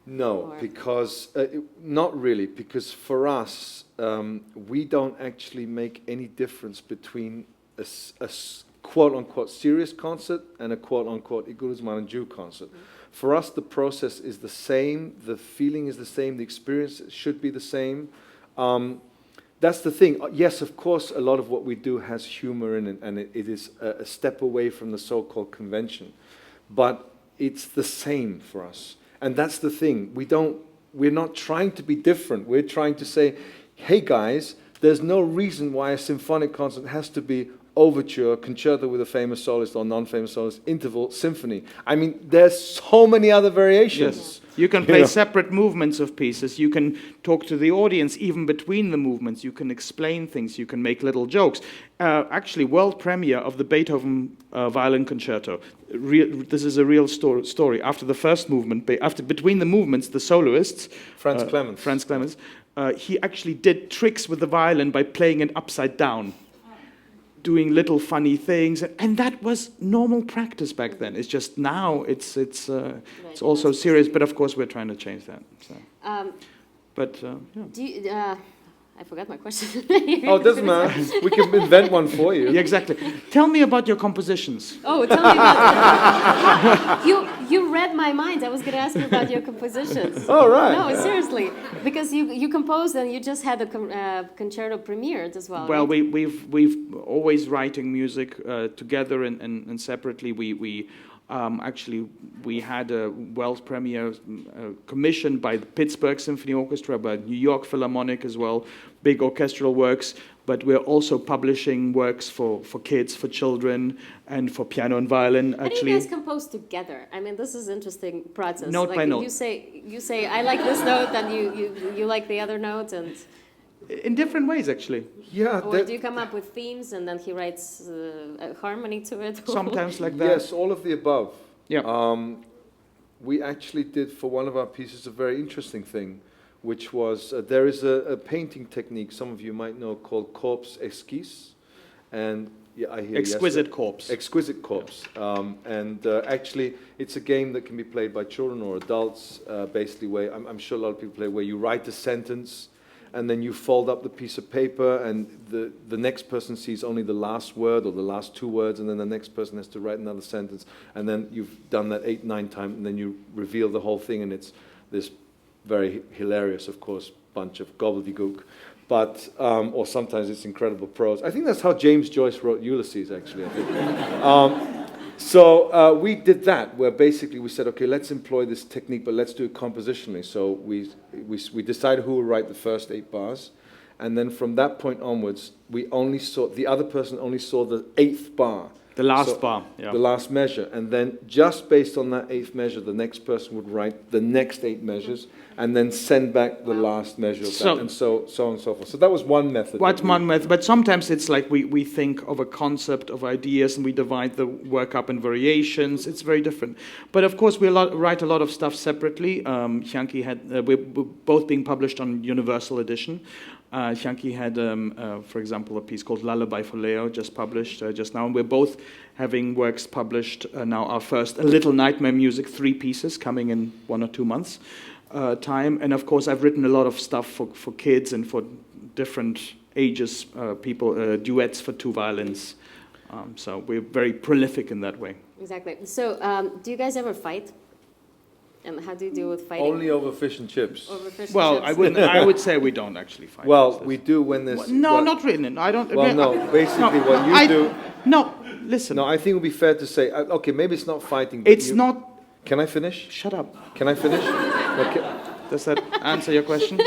[SPEAKER 6] No, because, not really, because for us, we don't actually make any difference between a quote-unquote serious concert and a quote-unquote Igudesman and Joo concert. For us, the process is the same, the feeling is the same, the experience should be the same. That's the thing. Yes, of course, a lot of what we do has humor in it, and it is a step away from the so-called convention. But it's the same for us. And that's the thing. We're not trying to be different. We're trying to say, hey guys, there's no reason why a symphonic concert has to be overture, concerto with a famous soloist or non-famous soloist, interval, symphony. I mean, there's so many other variations.
[SPEAKER 4] Yes. You can play separate movements of pieces. You can talk to the audience even between the movements. You can explain things. You can make little jokes. Actually, world premiere of the Beethoven violin concerto. This is a real story. After the first movement, between the movements, the soloists, Franz Clemens, he actually did tricks with the violin by playing it upside down, doing little funny things, and that was normal practice back then. It's just now it's also serious, but of course we're trying to change that. So.
[SPEAKER 2] Do you, I forgot my question.
[SPEAKER 6] Oh, it doesn't matter. We can invent one for you.
[SPEAKER 4] Yeah, exactly. Tell me about your compositions.
[SPEAKER 2] Oh, tell me about you read my mind. I was going to ask you about your compositions.
[SPEAKER 6] Oh, right.
[SPEAKER 2] No, seriously, because you composed and you just had a concerto premiered as well.
[SPEAKER 4] Well,
[SPEAKER 2] right?
[SPEAKER 4] we've always writing music together and separately. We had a world premiere commissioned by the Pittsburgh Symphony Orchestra, by New York Philharmonic as well, big orchestral works, but we're also publishing works for kids, for children, and for piano and violin, actually.
[SPEAKER 2] How do you guys compose together? I mean, this is an interesting process.
[SPEAKER 4] Note by note.
[SPEAKER 2] You say, I like this note, and you like the other note, and...
[SPEAKER 4] In different ways, actually.
[SPEAKER 6] Yeah.
[SPEAKER 2] Or do you come up with themes and then he writes a harmony to it?
[SPEAKER 4] Sometimes like that.
[SPEAKER 6] Yes, all of the above.
[SPEAKER 4] Yeah.
[SPEAKER 6] We actually did for one of our pieces a very interesting thing, which was there is a painting technique some of you might know called corpse esquisse, and I hear
[SPEAKER 4] Exquisite corpse.
[SPEAKER 6] Exquisite corpse, actually it's a game that can be played by children or adults. Basically, where I'm sure a lot of people play, where you write a sentence, and then you fold up the piece of paper, and the next person sees only the last word or the last two words, and then the next person has to write another sentence, and then you've done that 8-9 times, and then you reveal the whole thing, and it's this very hilarious, of course, bunch of gobbledygook. But, or sometimes it's incredible prose. I think that's how James Joyce wrote Ulysses, actually, I think. So we did that, where basically we said, okay, let's employ this technique, but let's do it compositionally. So we decided who would write the first 8 bars, and then from that point onwards, the other person only saw the 8th bar.
[SPEAKER 4] The last bar, yeah.
[SPEAKER 6] The last measure. And then just based on that 8th measure, the next person would write the next 8 measures and then send back the last measure of that, and so on and so forth. So that was one method.
[SPEAKER 4] One method, but sometimes it's like we think of a concept of ideas and we divide the work up in variations. It's very different. But of course, we write a lot of stuff separately. Yanki we're both being published on Universal Edition. Shanky had, for example, a piece called Lullaby for Leo, just published just now. And we're both having works published now. Our first, A Little Nightmare Music, 3 pieces coming in 1 or 2 months time. And of course, I've written a lot of stuff for kids and for different ages, people, duets for 2 violins. So we're very prolific in that way.
[SPEAKER 2] Exactly. So, do you guys ever fight? And how do you deal with fighting?
[SPEAKER 6] Only over fish and chips.
[SPEAKER 2] Over fish and
[SPEAKER 4] Well,
[SPEAKER 2] chips?
[SPEAKER 4] I would say we don't actually fight.
[SPEAKER 6] Well, we do when there's...
[SPEAKER 4] No,
[SPEAKER 6] well,
[SPEAKER 4] not really. I don't.
[SPEAKER 6] Well, no, basically what you do...
[SPEAKER 4] No, listen.
[SPEAKER 6] No, I think it would be fair to say, okay, maybe it's not fighting, but
[SPEAKER 4] It's not...
[SPEAKER 6] Can I finish?
[SPEAKER 4] Shut up.
[SPEAKER 6] Can I finish? Okay.
[SPEAKER 4] Does that answer your question?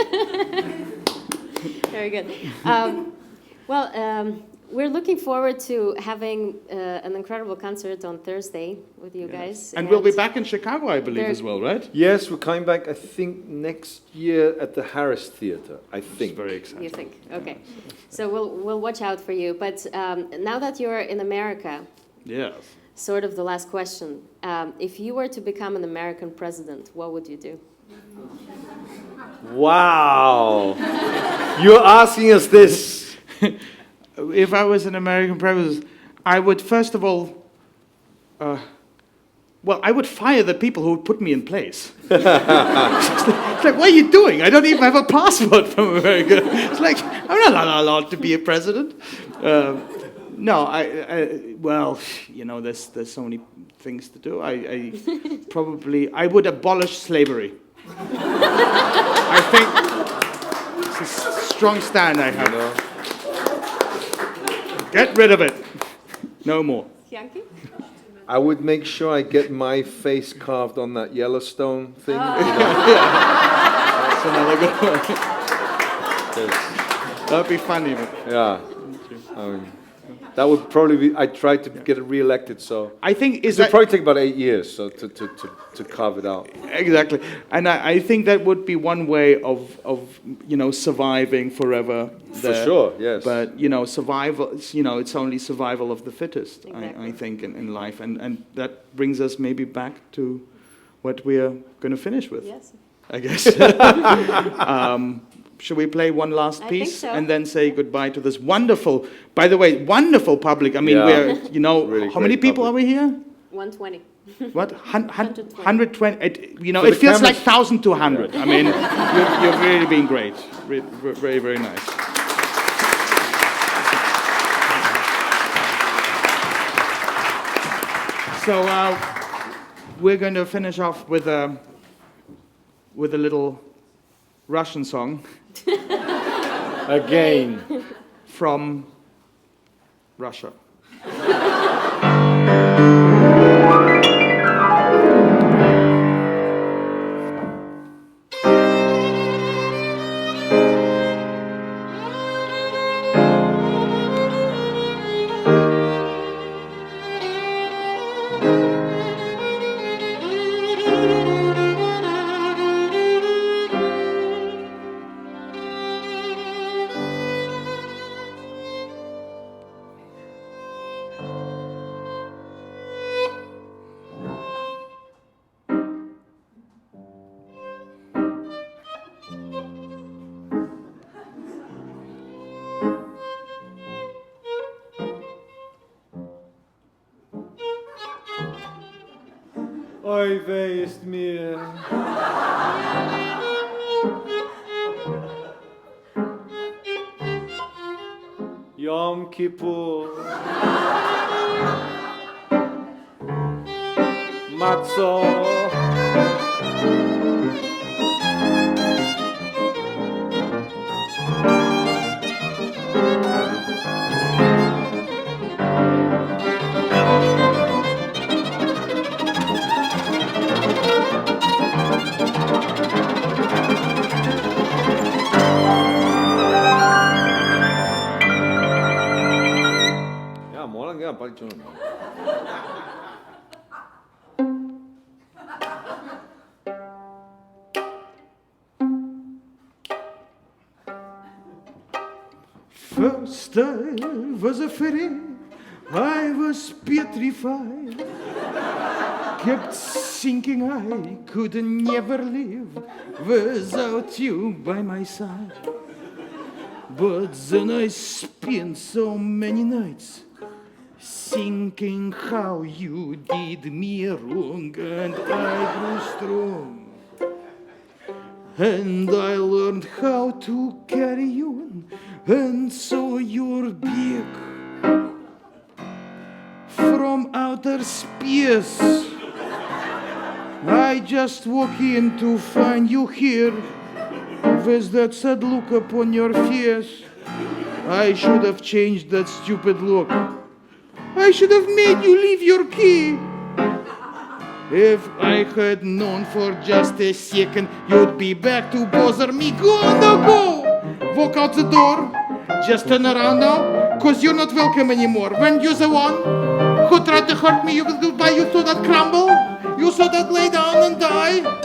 [SPEAKER 2] Very good. We're looking forward to having an incredible concert on Thursday with you guys.
[SPEAKER 4] And we'll be back in Chicago, I believe, as well, right?
[SPEAKER 6] Yes, we're coming back, I think, next year at the Harris Theatre, I think.
[SPEAKER 4] It's very exciting.
[SPEAKER 2] You think? Okay. So we'll watch out for you. But now that you're in America,
[SPEAKER 4] Yes.
[SPEAKER 2] sort of the last question. If you were to become an American president, what would you do?
[SPEAKER 6] Wow! You're asking us this!
[SPEAKER 4] If I was an American president, I would first of all, I would fire the people who put me in place. It's like, what are you doing? I don't even have a passport from America. It's like, I'm not allowed to be a president. No, there's so many things to do. I would abolish slavery. I think it's a strong stand I have. Get rid of it. No more.
[SPEAKER 2] Yankee?
[SPEAKER 6] I would make sure I get my face carved on that Yellowstone thing.
[SPEAKER 4] That's another good one. That'd be funny.
[SPEAKER 6] Yeah. That would probably be... I tried to get it re-elected, so...
[SPEAKER 4] I think
[SPEAKER 6] it would probably take about 8 years so to carve it out.
[SPEAKER 4] Exactly. And I think that would be one way of surviving forever.
[SPEAKER 6] For sure, yes.
[SPEAKER 4] But, survival, it's only survival of the fittest,
[SPEAKER 2] Exactly.
[SPEAKER 4] I think, in life. And that brings us maybe back to what we are going to finish with.
[SPEAKER 2] Yes.
[SPEAKER 4] I guess. Should we play one last
[SPEAKER 2] I
[SPEAKER 4] piece
[SPEAKER 2] think so.
[SPEAKER 4] and then say goodbye to this wonderful, by the way, wonderful public? I mean, we're,
[SPEAKER 6] Really
[SPEAKER 4] how many
[SPEAKER 6] great
[SPEAKER 4] people
[SPEAKER 6] public.
[SPEAKER 4] are we here?
[SPEAKER 2] 120.
[SPEAKER 4] What?
[SPEAKER 2] 120.
[SPEAKER 4] 120. It
[SPEAKER 6] For
[SPEAKER 4] feels
[SPEAKER 6] the
[SPEAKER 4] like
[SPEAKER 6] cameras-
[SPEAKER 4] 1,000 to 100. I mean, you've really been great. Very, very nice. So we're going to finish off with a little Russian song
[SPEAKER 6] Again.
[SPEAKER 4] from Russia.
[SPEAKER 3] Oi, weh ist mir. Yom Kippur. Matzah.
[SPEAKER 6] Ja, morgen, ja, bald schon.
[SPEAKER 4] First I was afraid, I was petrified, kept thinking I could never live without you by my side. But then I spent so many nights thinking how you did me wrong, and I grew strong. And I learned how to carry on, and so you're back from outer space. I just walk in to find you here with that sad look upon your face. I should have changed that stupid look. I should have made you leave your key. If I had known for just a second you'd be back to bother me, go now, go! Walk out the door, just turn around now, cause you're not welcome anymore. When you're the one who tried to hurt me, you will goodbye, you saw that crumble, you saw that lay down and die.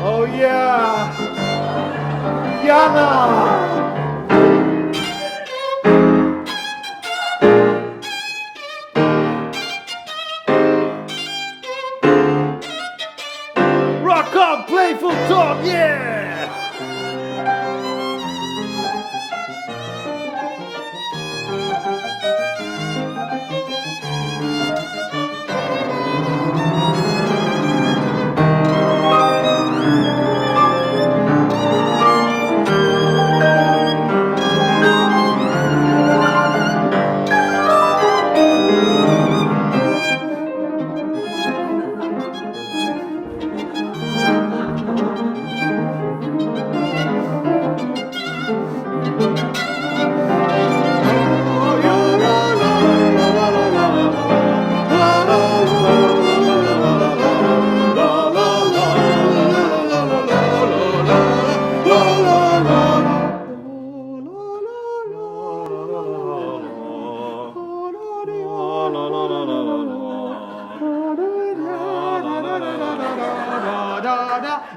[SPEAKER 5] Oh yeah! Yana! Rock on, Playful Talk, yeah!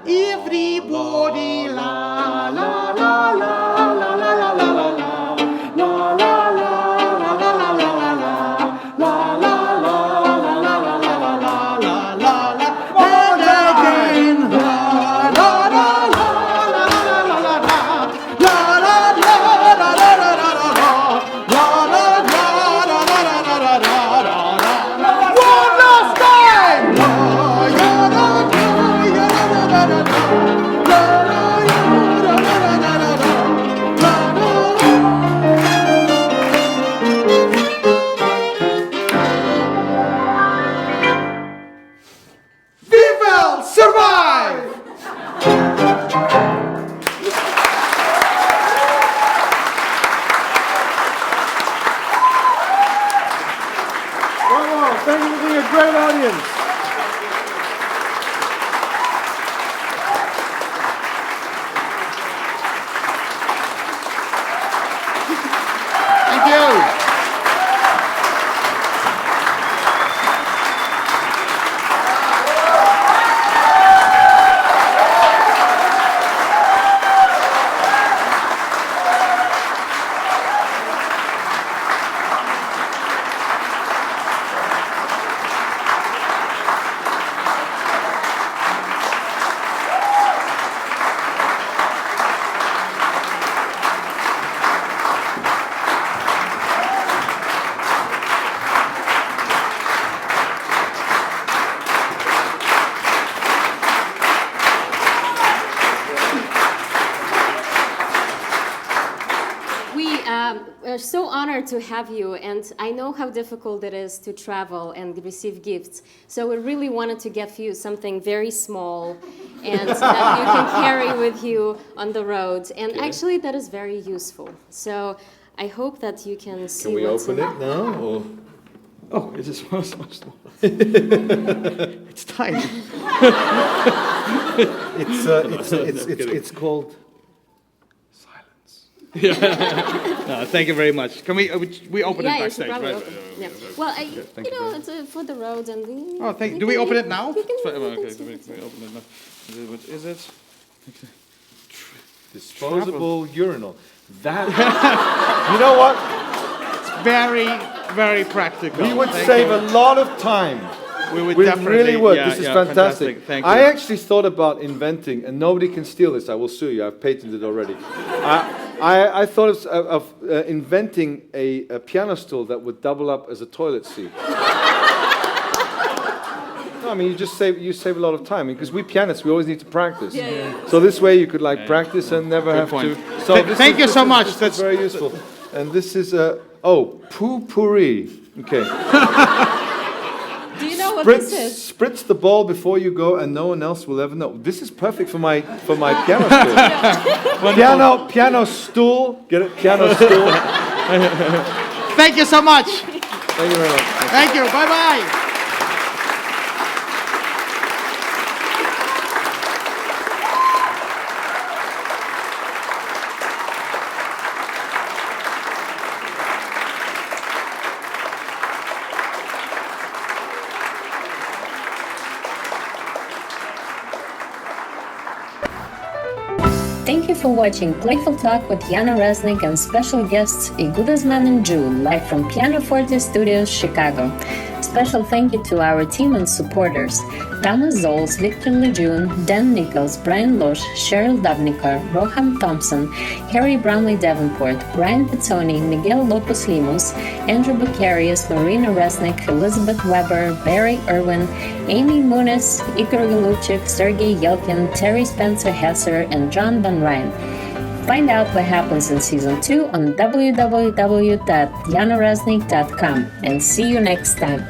[SPEAKER 4] Everybody la la la la la la la la la la la la la la
[SPEAKER 2] we're so honored to have you, and I know how difficult it is to travel and receive gifts. So we really wanted to give you something very small and that you can carry with you on the road. And actually, that is very useful. So I hope that you can see.
[SPEAKER 6] Can we
[SPEAKER 2] what's
[SPEAKER 6] open
[SPEAKER 2] in
[SPEAKER 6] it now? Or?
[SPEAKER 4] Oh, it is so small. It's tiny.
[SPEAKER 6] It's called silence.
[SPEAKER 4] No, thank you very much. Can we open
[SPEAKER 2] Yeah,
[SPEAKER 4] it
[SPEAKER 2] you should
[SPEAKER 4] backstage?
[SPEAKER 2] probably
[SPEAKER 4] Right?
[SPEAKER 2] open. Yeah. Well, it's for the road and.
[SPEAKER 4] Oh, thank. Do we open it now? Okay, we open it now. What is it?
[SPEAKER 6] Disposable urinal. That. You know what?
[SPEAKER 4] Very, very practical.
[SPEAKER 6] We would
[SPEAKER 4] Thank
[SPEAKER 6] save
[SPEAKER 4] you.
[SPEAKER 6] a lot of time.
[SPEAKER 4] We would
[SPEAKER 6] We
[SPEAKER 4] definitely.
[SPEAKER 6] really would.
[SPEAKER 4] Yeah,
[SPEAKER 6] This is
[SPEAKER 4] yeah,
[SPEAKER 6] fantastic.
[SPEAKER 4] Thank you.
[SPEAKER 6] I actually thought about inventing, and nobody can steal this. I will sue you. I've patented it already. I thought of inventing a piano stool that would double up as a toilet seat. No, I mean, you save a lot of time because we pianists, we always need to practice. So this way you could practice and never have
[SPEAKER 4] point.
[SPEAKER 6] to. So
[SPEAKER 4] Thank you so much.
[SPEAKER 6] That's very useful. And this is poo-pourri. Okay.
[SPEAKER 2] Do you know what this is?
[SPEAKER 6] Spritz the ball before you go, and no one else will ever know. This is perfect for my piano stool. Piano stool. Get it? Piano stool.
[SPEAKER 4] Thank you so much.
[SPEAKER 6] Thank you very much.
[SPEAKER 4] Thank you. Bye bye.
[SPEAKER 7] Thank you for watching Playful Talk with Yana Reznik and special guests Igudesman and Joo, live from PianoForte Studios, Chicago. Special thank you to our team and supporters: Zoells, LeJeune, Nichols, Losch, Cheryle Dobnikar, Rohan Thompson, Harry Bromley-Davenport, Brian Pizzoni, Miguel Lopez-Limos, Andrew Becarius, Yana Reznik, Elizabeth Weber, Barry Irwin, Amy Muniz, Igor Galuchev, Sergey Yelkin, Terry Spencer-Hesser, and John Van Rijn. Find out what happens in Season 2 on www.yanareznik.com, and see you next time.